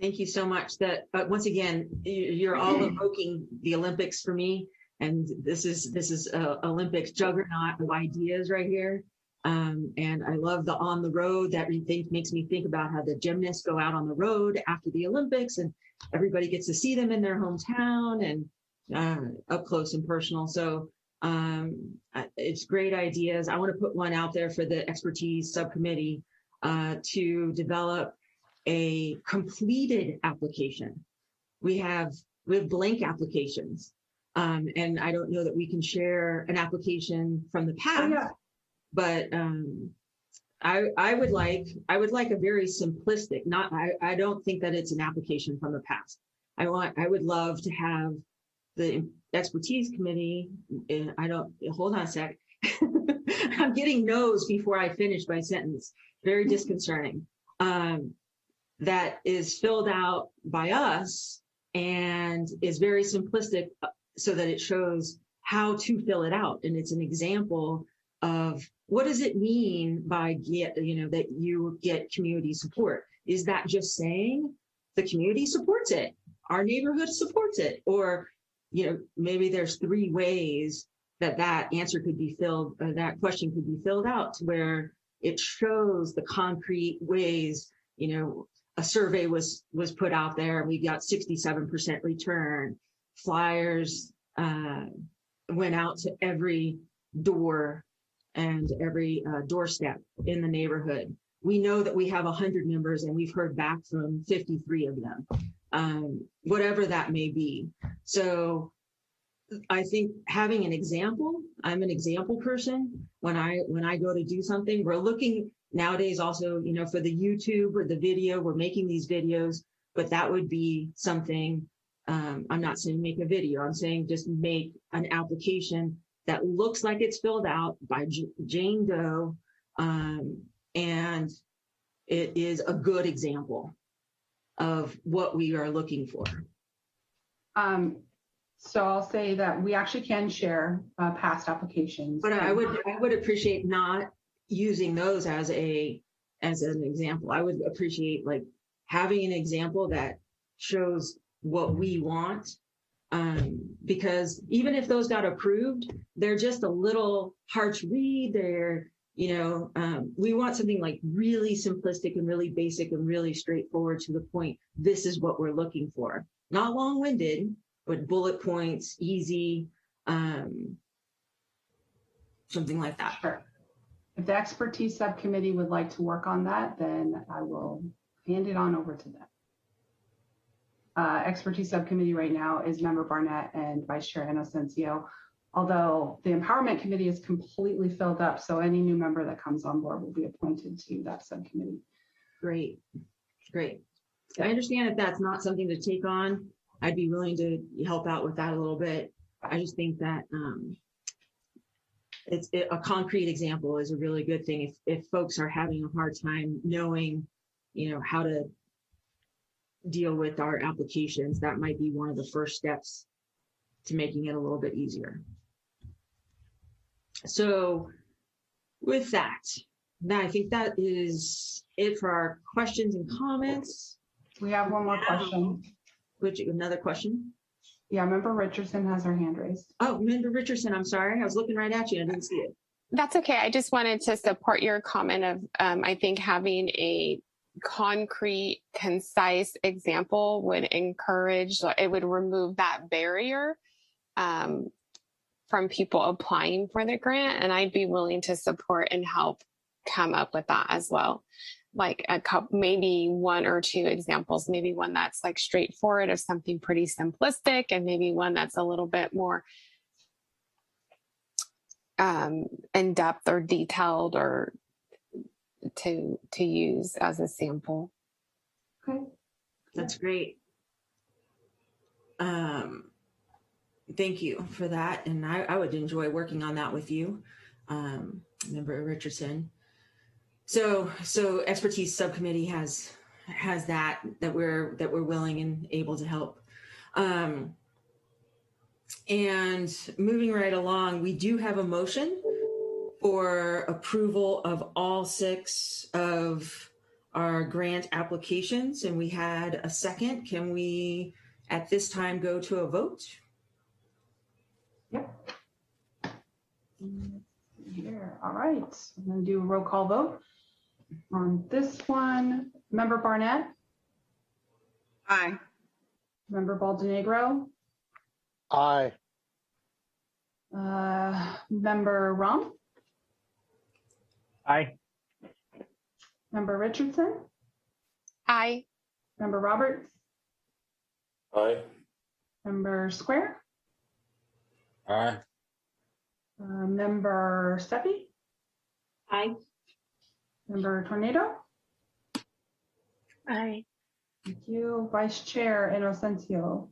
Thank you so much. That once again, you're all evoking the Olympics for me, and this is Olympics juggernaut of ideas right here. And I love the on the road. That makes me think about how the gymnasts go out on the road after the Olympics, and everybody gets to see them in their hometown and up close and personal. So it's great ideas. I want to put one out there for the expertise subcommittee to develop a completed application. We have blank applications, and I don't know that we can share an application from the past. But I would like a very simplistic. I don't think that it's an application from the past. I would love to have the expertise committee. Hold on a sec. I'm getting no's before I finish my sentence. Very disconcerting. That is filled out by us and is very simplistic, so that it shows how to fill it out, and it's an example of what does it mean by that you get community support. Is that just saying the community supports it, our neighborhood supports it, or maybe there's 3 ways that answer could be filled, that question could be filled out, to where it shows the concrete ways. A survey was put out there, and we got 67% return. Flyers went out to every door and every doorstep in the neighborhood. We know that we have 100 members, and we've heard back from 53 of them, whatever that may be. So I think having an example, I'm an example person. When I go to do something, we're looking nowadays also, for the YouTube or the video, we're making these videos, but that would be something, I'm not saying make a video, I'm saying just make an application that looks like it's filled out by Jane Doe, and it is a good example of what we are looking for. So I'll say that we actually can share past applications. But I would appreciate not using those as an example. I would appreciate like having an example that shows what we want. Because even if those got approved, they're just a little hard to read. They're, we want something like really simplistic and really basic and really straightforward to the point. This is what we're looking for. Not long-winded, but bullet points, easy, something like that. Sure. If the expertise subcommittee would like to work on that, then I will hand it on over to them. Expertise subcommittee right now is Member Barnett and Vice Chair Inocencio, although the Empowerment Committee is completely filled up, so any new member that comes on board will be appointed to that subcommittee. Great. I understand if that's not something to take on, I'd be willing to help out with that a little bit. I just think that a concrete example is a really good thing. If folks are having a hard time knowing, how to deal with our applications, that might be one of the first steps to making it a little bit easier. So with that, I think that is it for our questions and comments. We have one more question. Another question? Yeah, Member Richardson has her hand raised. Oh, Member Richardson, I'm sorry. I was looking right at you. I didn't see it. That's okay. I just wanted to support your comment of, I think having a concrete, concise example would encourage, it would remove that barrier from people applying for the grant. And I'd be willing to support and help come up with that as well. Like maybe one or two examples, maybe one that's like straightforward of something pretty simplistic, and maybe one that's a little bit more in depth or detailed or to use as a sample. Okay, that's great. Thank you for that, and I would enjoy working on that with you, Member Richardson. So expertise subcommittee has that we're willing and able to help. And moving right along, we do have a motion for approval of all 6 of our grant applications, and we had a second. Can we at this time go to a vote? Yep. Here. All right, I'm going to do a roll call vote on this one. Member Barnett? Aye. Member Baldenegro? Aye. Member Rom? Aye. Member Richardson? Aye. Member Roberts? Aye. Member Square? Aye. Member Steffi? Aye. Member Tornado? Aye. Thank you. Vice Chair Inocencio?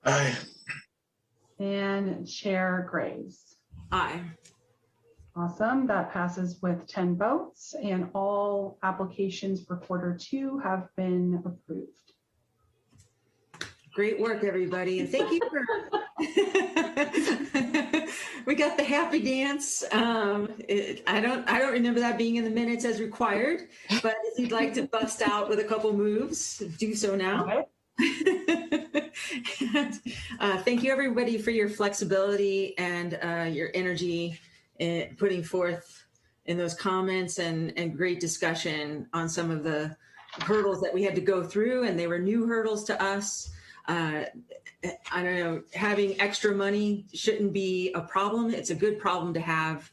Aye. And Chair Graves? Aye. Awesome. That passes with 10 votes, and all applications for Q2 have been approved. Great work, everybody, and thank you for. We got the happy dance. I don't remember that being in the minutes as required, but if you'd like to bust out with a couple moves, do so now. And, thank you, everybody, for your flexibility and your energy in putting forth in those comments and great discussion on some of the hurdles that we had to go through, and they were new hurdles to us. I don't know, having extra money shouldn't be a problem. It's a good problem to have.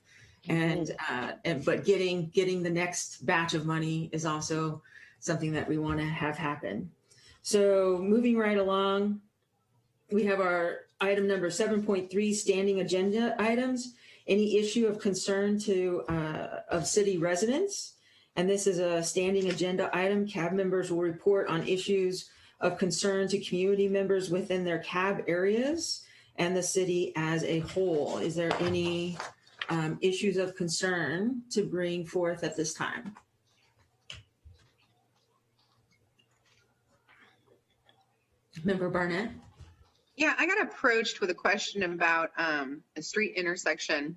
But getting the next batch of money is also something that we want to have happen. So moving right along, we have our item number 7.3, standing agenda items. Any issue of concern to of city residents. And this is a standing agenda item. CAB members will report on issues of concern to community members within their CAB areas and the city as a whole. Is there any issues of concern to bring forth at this time? Member Barnett? Yeah, I got approached with a question about a street intersection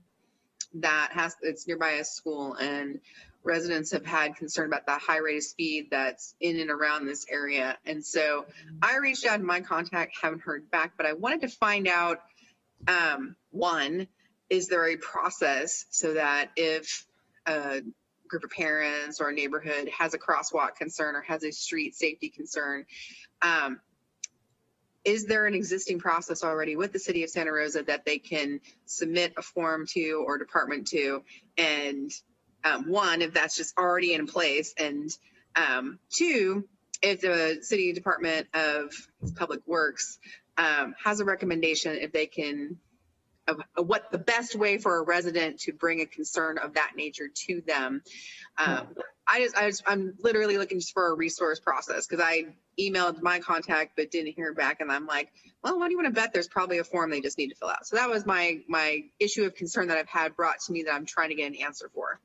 it's nearby a school, and residents have had concern about the high rate of speed that's in and around this area. And so I reached out to my contact, haven't heard back, but I wanted to find out, one, is there a process so that if a group of parents or a neighborhood has a crosswalk concern or has a street safety concern, is there an existing process already with the city of Santa Rosa that they can submit a form to or department to? And one, if that's just already in place, and two, if the City Department of Public Works has a recommendation if they can, of what the best way for a resident to bring a concern of that nature to them. I'm literally looking just for a resource process, because I emailed my contact but didn't hear back, and I'm like, well, what do you want to bet? There's probably a form they just need to fill out. So that was my issue of concern that I've had brought to me that I'm trying to get an answer for.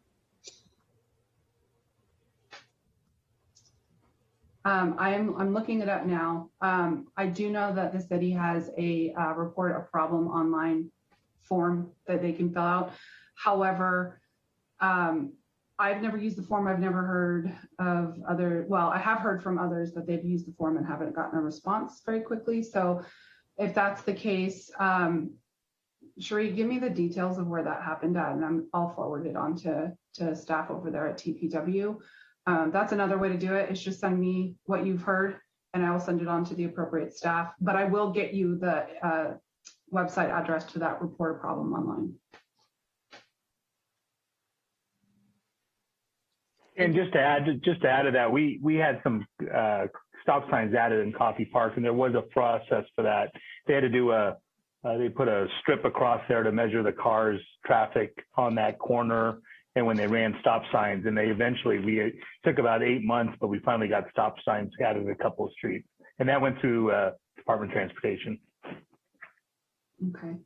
I'm looking it up now. I do know that the city has a report a problem online form that they can fill out. However, I've never used the form. I've never heard of I have heard from others that they've used the form and haven't gotten a response very quickly. So if that's the case, Sheree, give me the details of where that happened at, and I'll forward it on to staff over there at TPW. That's another way to do it, is just send me what you've heard and I will send it on to the appropriate staff. But I will get you the website address to that report a problem online. And just to add to that, we had some stop signs added in Coffee Park, and there was a process for that. They had to do they put a strip across there to measure the cars' traffic on that corner, and when they ran stop signs, and it took about 8 months, but we finally got stop signs added in a couple of streets, and that went through Department of Transportation. Okay.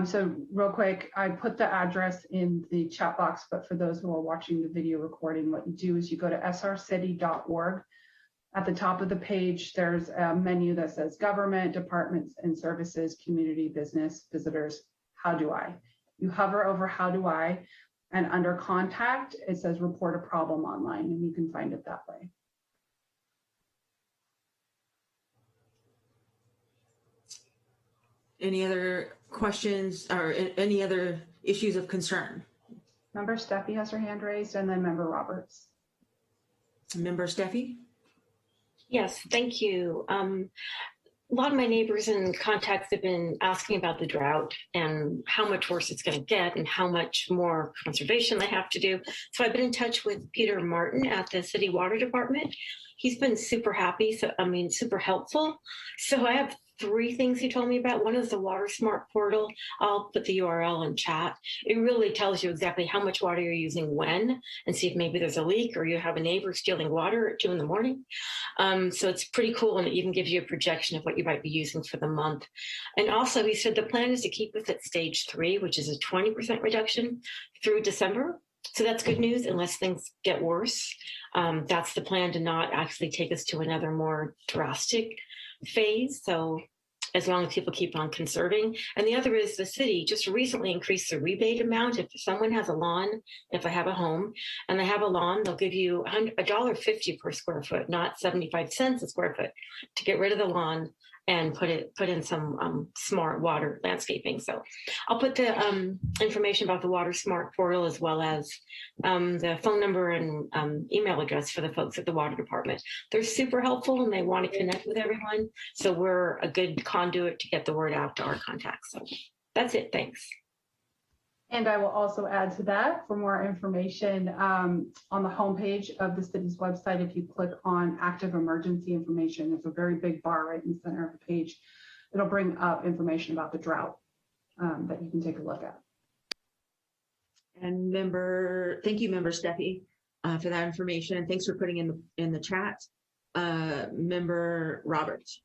So real quick, I put the address in the chat box, but for those who are watching the video recording, what you do is you go to srcity.org. At the top of the page, there's a menu that says Government, Departments and Services, Community, Business, Visitors, How Do I? You hover over How Do I, and under Contact, it says Report a Problem Online, and you can find it that way. Any other questions or any other issues of concern? Member Steffi has her hand raised, and then Member Roberts. Member Steffi? Yes, thank you. A lot of my neighbors and contacts have been asking about the drought and how much worse it's going to get and how much more conservation they have to do. So I've been in touch with Peter Martin at the City Water Department. He's been super happy, super helpful. So I have 3 things he told me about. One is the Water Smart portal. I'll put the URL in chat. It really tells you exactly how much water you're using when, and see if maybe there's a leak or you have a neighbor stealing water at 2 a.m. So it's pretty cool, and it even gives you a projection of what you might be using for the month. And also, he said the plan is to keep us at stage 3, which is a 20% reduction through December. So that's good news unless things get worse. That's the plan, to not actually take us to another more drastic phase. So as long as people keep on conserving. And the other is the city just recently increased the rebate amount. If someone has a lawn, if I have a home and they have a lawn, they'll give you $1.50 per square foot, not 75 cents a square foot, to get rid of the lawn and put in some smart water landscaping. So I'll put the information about the Water Smart portal, as well as the phone number and email address for the folks at the Water Department. They're super helpful and they want to connect with everyone. So we're a good conduit to get the word out to our contacts. So that's it. Thanks. And I will also add to that, for more information, on the homepage of the city's website, if you click on active emergency information, there's a very big bar right in the center of the page. it'll bring up information about the drought that you can take a look at. And thank you, Member Steffi, for that information. And thanks for putting in the chat. Member Roberts.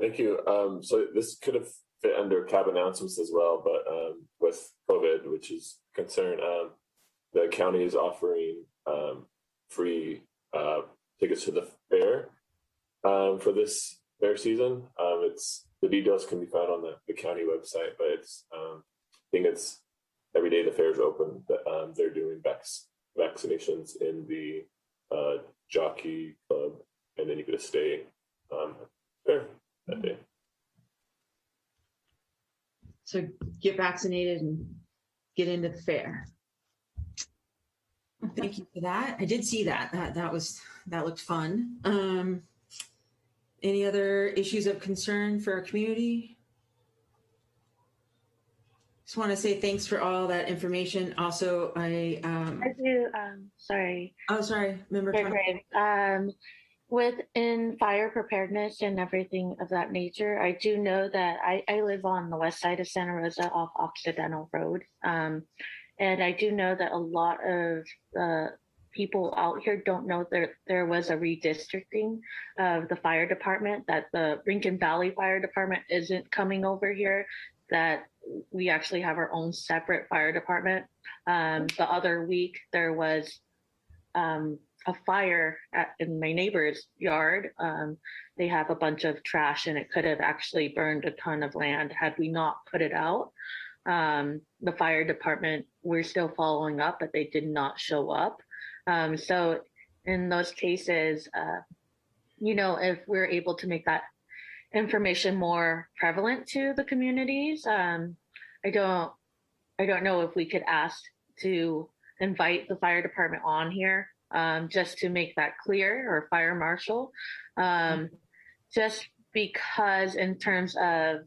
Thank you. So this could have fit under cab announcements as well, but with COVID, which is a concern, the county is offering free tickets to the fair for this fair season. The details can be found on the county website, but I think it's every day the fair is open. They're doing vaccinations in the jockey club, and then you could stay there that day. So get vaccinated and get into the fair. Thank you for that. I did see that. That looked fun. Any other issues of concern for our community? Just want to say thanks for all that information. Also, I do. Sorry. Oh, sorry, Member. Within fire preparedness and everything of that nature, I do know that I live on the west side of Santa Rosa off Occidental Road. And I do know that a lot of people out here don't know that there was a redistricting of the fire department, that the Rincon Valley Fire Department isn't coming over here, that we actually have our own separate fire department. The other week, there was a fire in my neighbor's yard. They have a bunch of trash and it could have actually burned a ton of land had we not put it out. The fire department, we're still following up, but they did not show up. So in those cases, if we're able to make that information more prevalent to the communities, I don't know if we could ask to invite the fire department on here, just to make that clear, or fire marshal, just because in terms of,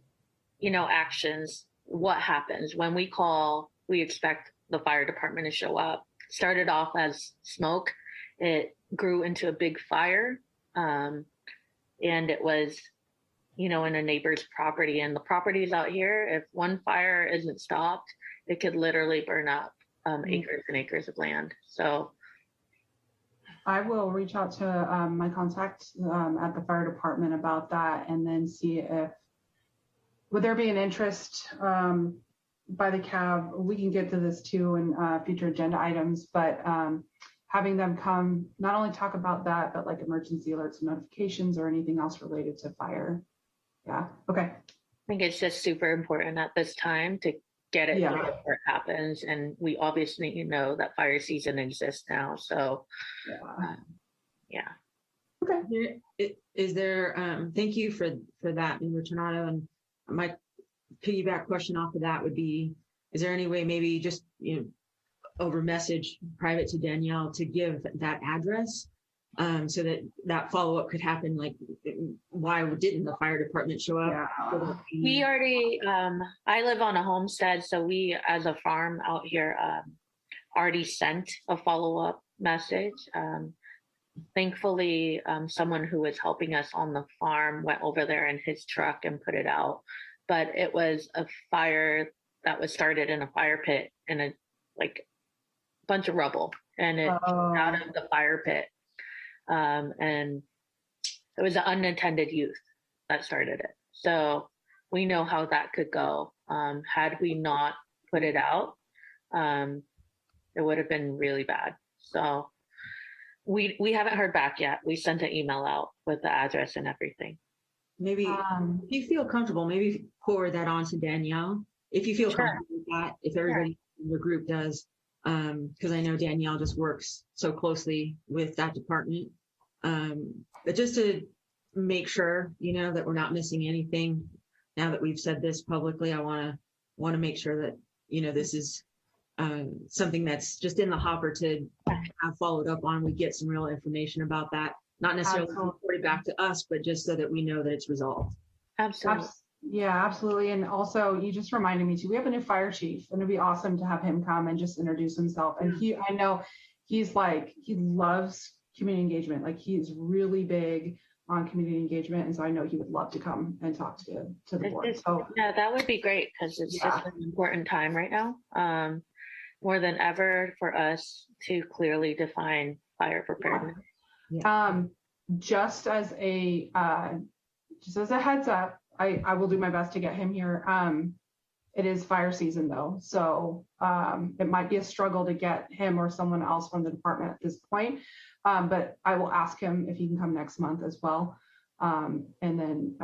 actions, what happens when we call, we expect the fire department to show up. Started off as smoke, it grew into a big fire, and it was, in a neighbor's property, and the properties out here, if one fire isn't stopped, it could literally burn up acres and acres of land. So I will reach out to my contact at the fire department about that, and then see if would there be an interest by the cab. We can get to this too in future agenda items, but having them come not only talk about that, but like emergency alerts and notifications or anything else related to fire. Yeah. Okay. I think it's just super important at this time to get it before it happens. And we obviously know that fire season exists now. So, Okay. Is there, thank you for that, Member Tornado. And my piggyback question off of that would be, is there any way maybe just, over message private to Danielle to give that address so that follow-up could happen? Like, why didn't the fire department show up? We already, I live on a homestead, so we as a farm out here already sent a follow-up message. Thankfully, someone who was helping us on the farm went over there in his truck and put it out. But it was a fire that was started in a fire pit in a bunch of rubble, and it came out of the fire pit. And it was an unintended youth that started it. So we know how that could go. Had we not put it out, it would have been really bad. So we haven't heard back yet. We sent an email out with the address and everything. Maybe if you feel comfortable, maybe forward that on to Danielle. If you feel comfortable with that, if everybody in your group does, because I know Danielle just works so closely with that department. But just to make sure, that we're not missing anything. Now that we've said this publicly, I want to make sure that, this is something that's just in the hopper to have followed up on. We get some real information about that. Not necessarily reported back to us, but just so that we know that it's resolved. Absolutely. Yeah, absolutely. And also, you just reminded me too, we have a new fire chief, and it'd be awesome to have him come and just introduce himself. And I know he loves community engagement. Like, he's really big on community engagement, and so I know he would love to come and talk to the board. So yeah, that would be great because it's just an important time right now, more than ever for us to clearly define fire preparedness. Just as a heads up, I will do my best to get him here. It is fire season though, so it might be a struggle to get him or someone else from the department at this point. But I will ask him if he can come next month as well. And then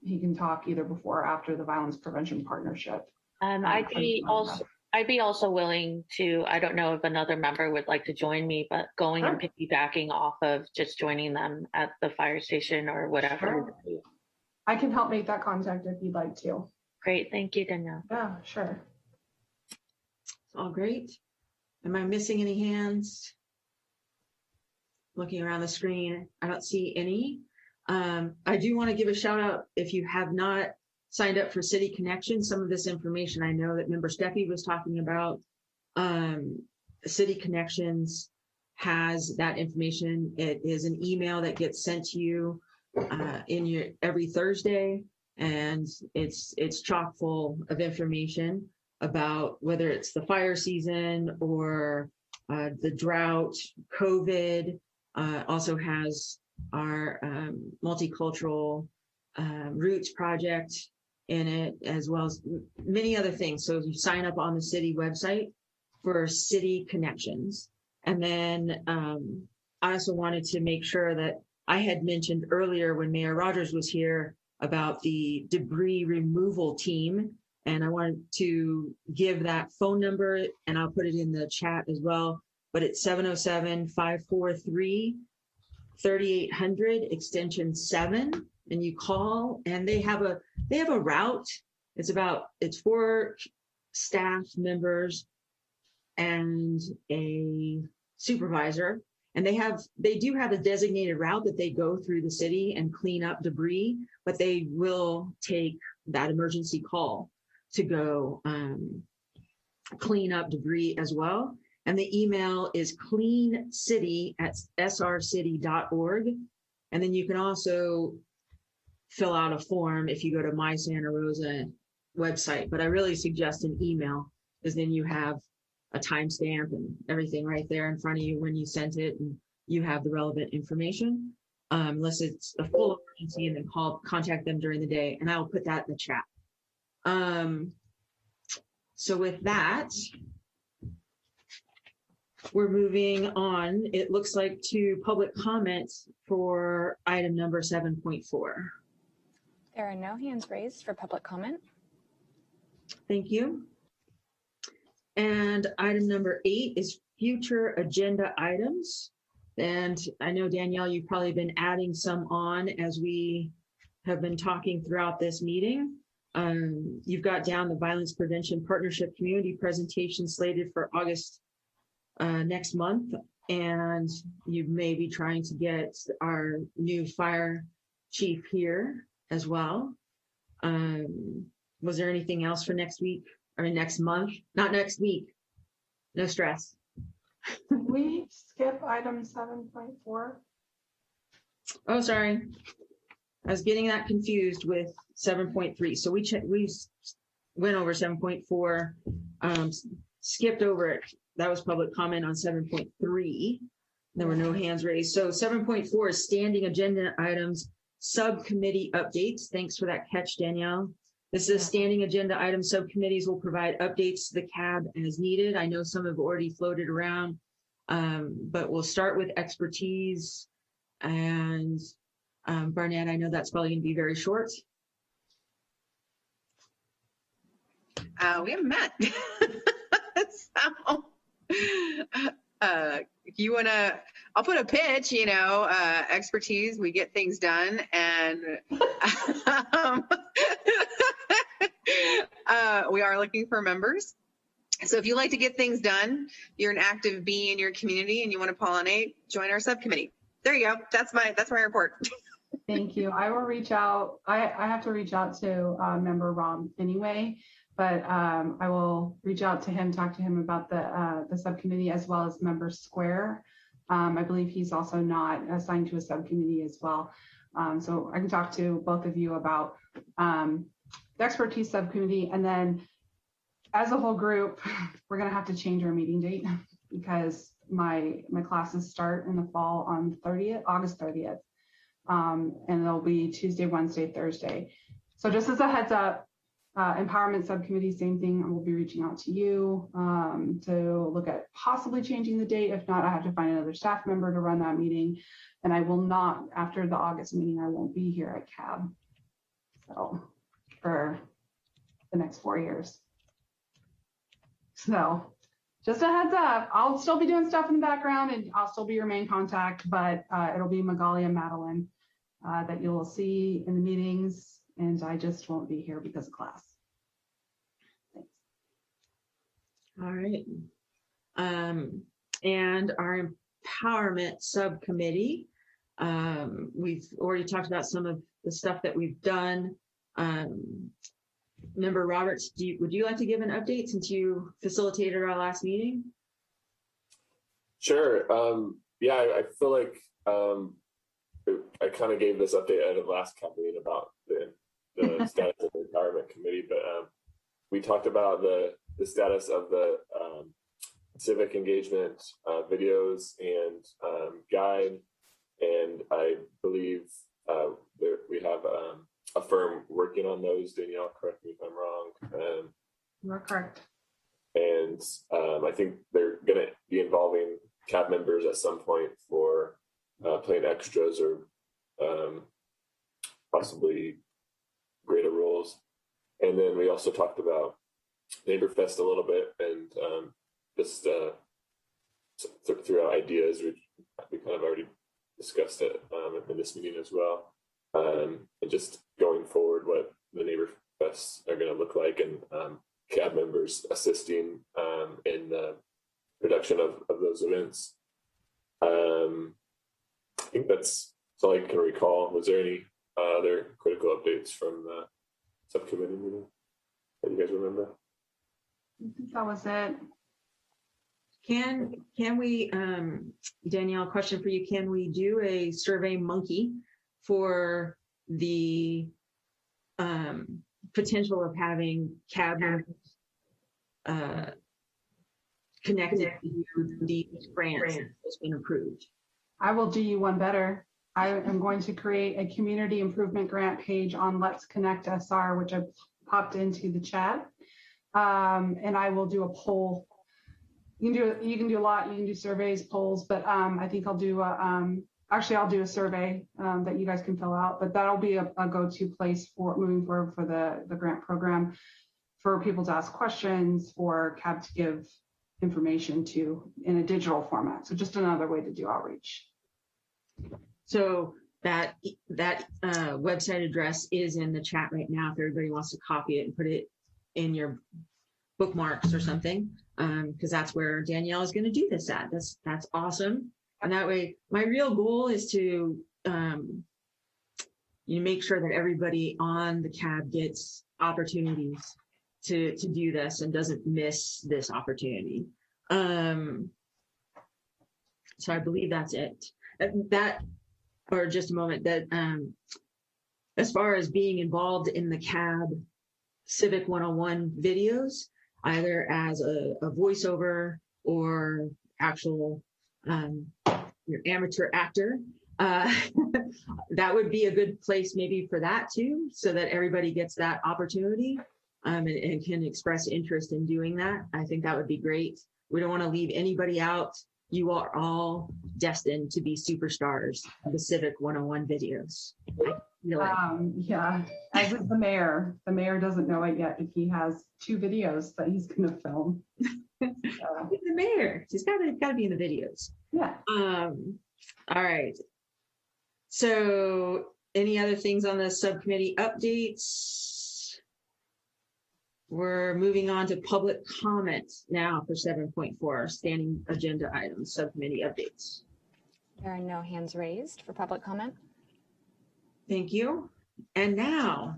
he can talk either before or after the Violence Prevention Partnership. I'd be also willing to, I don't know if another member would like to join me, but going and piggybacking off of just joining them at the fire station or whatever. Sure. I can help make that contact if you'd like to. Great, thank you, Danielle. Yeah, sure. It's all great. Am I missing any hands? Looking around the screen, I don't see any. I do want to give a shout out if you have not signed up for City Connections. Some of this information I know that member Steffi was talking about. City Connections has that information. It is an email that gets sent to you in your every Thursday, and it's chock full of information about whether it's the fire season or the drought, COVID. Also has our multicultural roots project in it, as well as many other things. So you sign up on the city website for City Connections. And then I also wanted to make sure that I had mentioned earlier when Mayor Rogers was here about the debris removal team. And I wanted to give that phone number, and I'll put it in the chat as well. But it's 707-543-3800 extension 7, and you call, and they have a route. It's 4 staff members and a supervisor, and they do have a designated route that they go through the city and clean up debris, but they will take that emergency call to go clean up debris as well. And the email is cleancity@srcity.org. And then you can also fill out a form if you go to My Santa Rosa website. But I really suggest an email, because then you have a timestamp and everything right there in front of you when you sent it, and you have the relevant information. Unless it's a full emergency, and then contact them during the day, and I'll put that in the chat. So with that, we're moving on, it looks like, to public comments for item number 7.4. There are no hands raised for public comment. Thank you. And item number 8 is future agenda items. And I know, Danielle, you've probably been adding some on as we have been talking throughout this meeting. You've got down the Violence Prevention Partnership Community presentation slated for August next month, and you may be trying to get our new fire chief here as well. Was there anything else for next week? I mean, next month? Not next week. No stress. Did we skip item 7.4? Oh, sorry. I was getting that confused with 7.3. So we went over 7.4, skipped over it. That was public comment on 7.3. There were no hands raised. So 7.4 is standing agenda items, subcommittee updates. Thanks for that catch, Danielle. This is standing agenda item. Subcommittees will provide updates to the CAB as needed. I know some have already floated around, but we'll start with expertise. And Barnett, I know that's probably going to be very short. We haven't met. So, if you want to, I'll put a pitch, expertise, we get things done. And we are looking for members. So if you like to get things done, you're an active bee in your community and you want to pollinate, join our subcommittee. There you go. That's my report. Thank you. I will reach out. I have to reach out to member Rob anyway, but I will reach out to him, talk to him about the subcommittee as well as member Square. I believe he's also not assigned to a subcommittee as well. So I can talk to both of you about the expertise subcommittee, and then as a whole group, we're going to have to change our meeting date because my classes start in the fall on August 30th, and it'll be Tuesday, Wednesday, Thursday. So just as a heads up, empowerment subcommittee, same thing. I will be reaching out to you to look at possibly changing the date. If not, I have to find another staff member to run that meeting. And I will not, after the August meeting, I won't be here at CAB. So for the next 4 years. So just a heads up, I'll still be doing stuff in the background and I'll still be your main contact, but it'll be Magali and Madeline that you'll see in the meetings, and I just won't be here because of class. Thanks. All right. And our empowerment subcommittee, we've already talked about some of the stuff that we've done. Member Roberts, would you like to give an update since you facilitated our last meeting? Sure. Yeah, I feel like I kind of gave this update at the last CAB meeting about the status of the empowerment committee, but we talked about the status of the civic engagement videos and guide, and I believe we have a firm working on those. Danielle, correct me if I'm wrong. You're correct. And I think they're going to be involving CAB members at some point for playing extras or possibly greater roles. And then we also talked about NeighborFest a little bit, and just threw out ideas. We kind of already discussed it in this meeting as well. And just going forward, what the NeighborFests are going to look like, and CAB members assisting in the production of those events. I think that's all I can recall. Was there any other critical updates from the subcommittee meeting that you guys remember? I think that was it. Can we, Danielle, question for you. Can we do a Survey Monkey for the potential of having CAB members connected to these grants that's been approved? I will do you one better. I am going to create a community improvement grant page on Let's Connect SR, which I popped into the chat. And I will do a poll. You can do a lot. You can do surveys, polls, but I think I'll do I'll do a survey that you guys can fill out, but that'll be a go-to place for moving forward for the grant program, for people to ask questions, for CAB to give information to in a digital format. So just another way to do outreach. So that website address is in the chat right now if everybody wants to copy it and put it in your bookmarks or something, because that's where Danielle is going to do this at. That's awesome. And that way, my real goal is to make sure that everybody on the CAB gets opportunities to do this and doesn't miss this opportunity. So I believe that's it. Or just a moment, that as far as being involved in the CAB Civic 101 videos, either as a voiceover or actual your amateur actor, that would be a good place maybe for that too, so that everybody gets that opportunity and can express interest in doing that. I think that would be great. We don't want to leave anybody out. You are all destined to be superstars of the Civic 101 videos. Yeah, as is the mayor. The mayor doesn't know it yet, but he has 2 videos that he's going to film. The mayor, he's got to be in the videos. Yeah. All right. So, any other things on the subcommittee updates? We're moving on to public comment now for 7.4, standing agenda items, subcommittee updates. There are no hands raised for public comment. Thank you. And now,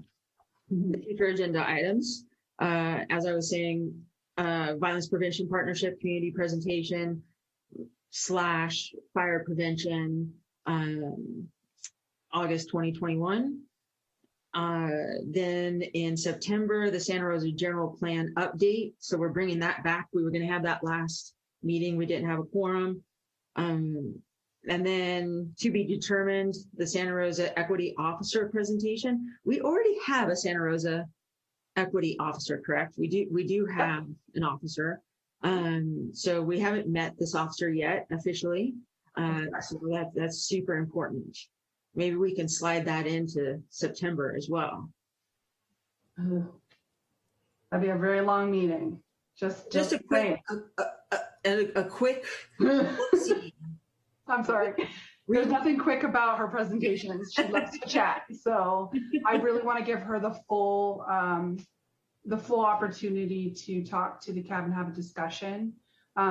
the future agenda items. As I was saying, violence prevention partnership community presentation / fire prevention August 2021. Then in September, the Santa Rosa General Plan update. So we're bringing that back. We were going to have that last meeting. We didn't have a quorum. And then to be determined, the Santa Rosa Equity Officer presentation. We already have a Santa Rosa Equity Officer, correct? We do have an officer. So we haven't met this officer yet officially. So that's super important. Maybe we can slide that into September as well. That'd be a very long meeting. Just a quick, a quick. I'm sorry. There's nothing quick about her presentations. She loves to chat. So I really want to give her the full opportunity to talk to the CAB and have a discussion.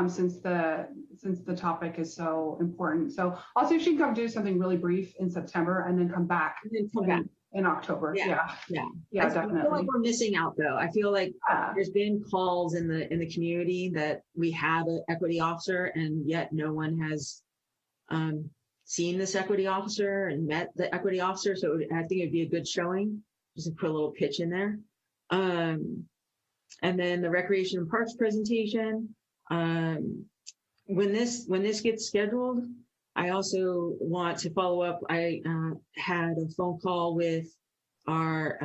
Since the topic is so important. So I'll see if she can come do something really brief in September and then come back in October. Yeah, definitely. I feel like we're missing out though. I feel like there's been calls in the community that we have an equity officer and yet no one has seen this equity officer and met the equity officer. So I think it'd be a good showing, just to put a little pitch in there. And then the Recreation and Parks presentation. When this gets scheduled, I also want to follow up. I had a phone call with our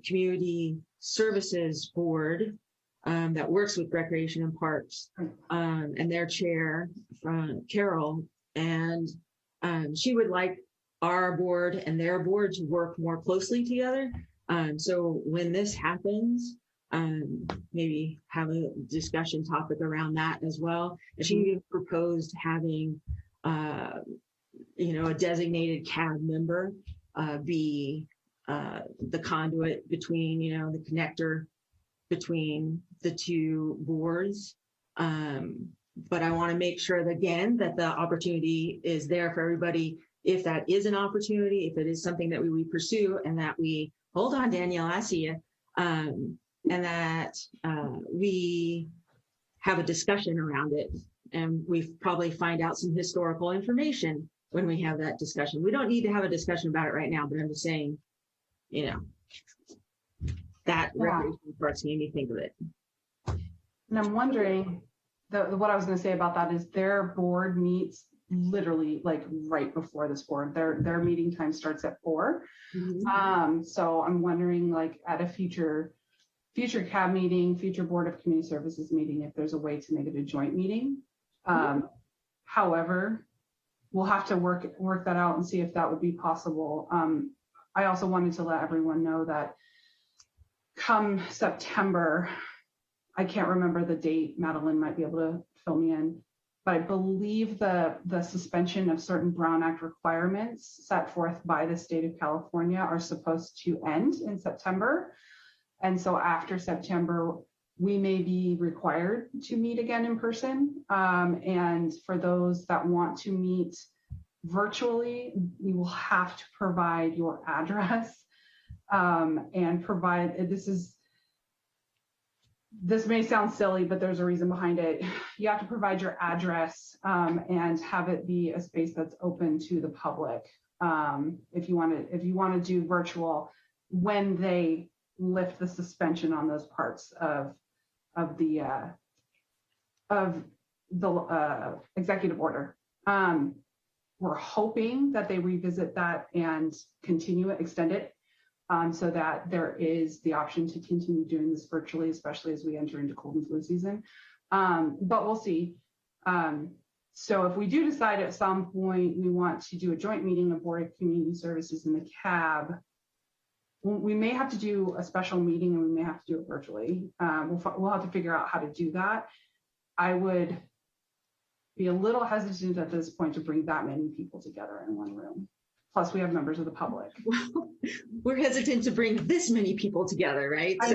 community services board that works with Recreation and Parks and their chair, Carol, and she would like our board and their board to work more closely together. So when this happens, maybe have a discussion topic around that as well. And she even proposed having, a designated CAB member be the conduit between, the connector between the two boards. But I want to make sure that, again, that the opportunity is there for everybody. If that is an opportunity, if it is something that we pursue, and that we hold on, Danielle, I see you. And that we have a discussion around it, and we probably find out some historical information when we have that discussion. We don't need to have a discussion about it right now, but I'm just saying, that Recreation Parks made me think of it. And I'm wondering, what I was going to say about that is their board meets literally like right before this board. Their meeting time starts at 4. Mm-hmm. So I'm wondering, like, at a future CAB meeting, future Board of Community Services meeting, if there's a way to make it a joint meeting. However, we'll have to work that out and see if that would be possible. I also wanted to let everyone know that come September, I can't remember the date, Madeline might be able to fill me in, but I believe the suspension of certain Brown Act requirements set forth by the state of California are supposed to end in September. And so after September, we may be required to meet again in person. And for those that want to meet virtually, you will have to provide your address and provide, this may sound silly, but there's a reason behind it. You have to provide your address and have it be a space that's open to the public. If you want to do virtual, when they lift the suspension on those parts of the executive order. We're hoping that they revisit that and continue it, extend it, so that there is the option to continue doing this virtually, especially as we enter into cold and flu season. But we'll see. So if we do decide at some point we want to do a joint meeting of Board of Community Services and the CAB, we may have to do a special meeting and we may have to do it virtually. We'll have to figure out how to do that. I would be a little hesitant at this point to bring that many people together in one room. Plus, we have members of the public. Well, we're hesitant to bring this many people together, right? I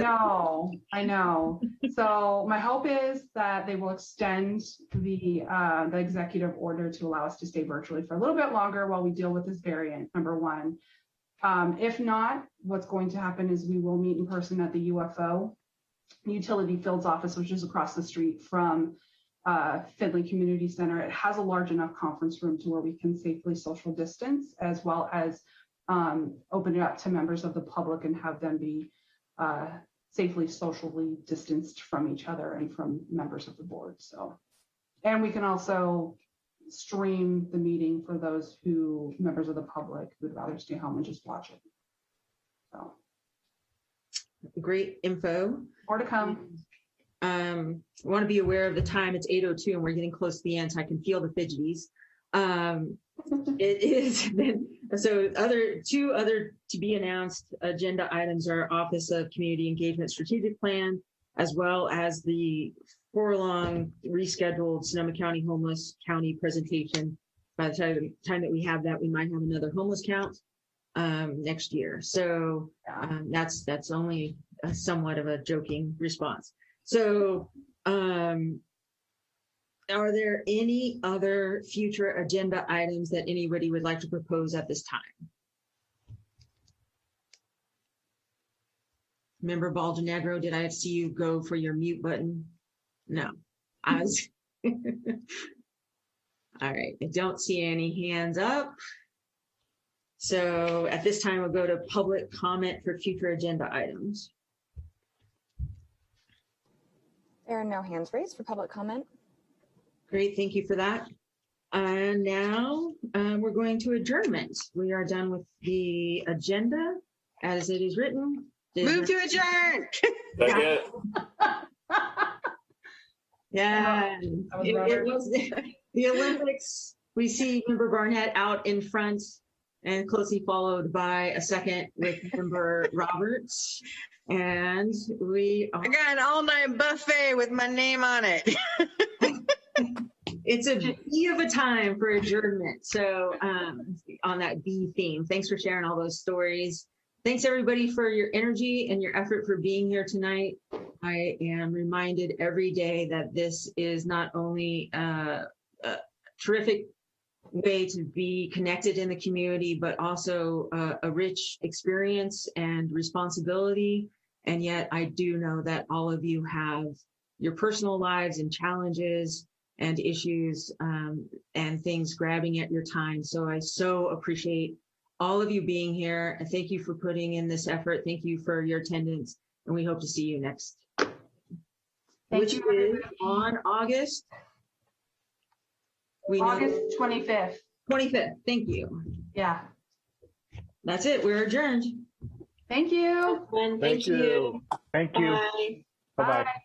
know. So my hope is that they will extend the executive order to allow us to stay virtually for a little bit longer while we deal with this variant, number one. If not, what's going to happen is we will meet in person at the UFO Utility Fields office, which is across the street from Findlay Community Center. It has a large enough conference room to where we can safely social distance, as well as open it up to members of the public and have them be safely socially distanced from each other and from members of the board. So, and we can also stream the meeting for those members of the public who would rather stay home and just watch it. So great info. More to come. I want to be aware of the time. It's 8:02 and we're getting close to the end, so I can feel the fidgeties. It is so two other to be announced agenda items are Office of Community Engagement Strategic Plan, as well as the for-long rescheduled Sonoma County Homeless County presentation. By the time that we have that, we might have another homeless count next year. So that's only somewhat of a joking response. So are there any other future agenda items that anybody would like to propose at this time? Member Baldonegro, did I see you go for your mute button? No. All right, I don't see any hands up. So at this time, we'll go to public comment for future agenda items. There are no hands raised for public comment. Great, thank you for that. And now we're going to adjournment. We are done with the agenda as it is written. Move to adjourn. Yeah, it was the Olympics. We see Member Barnett out in front and closely followed by a second with Member Roberts. And I got an all-night buffet with my name on it. It's a B of a time for adjournment. So on that B theme, thanks for sharing all those stories. Thanks everybody for your energy and your effort for being here tonight. I am reminded every day that this is not only a terrific way to be connected in the community, but also a rich experience and responsibility. And yet I do know that all of you have your personal lives and challenges and issues and things grabbing at your time. So I so appreciate all of you being here. And thank you for putting in this effort. Thank you for your attendance. And we hope to see you next. Which is on August? August 25th. 25th. Thank you. Yeah. That's it. We're adjourned. Thank you. Thank you. Thank you. Bye. Bye-bye. Bye.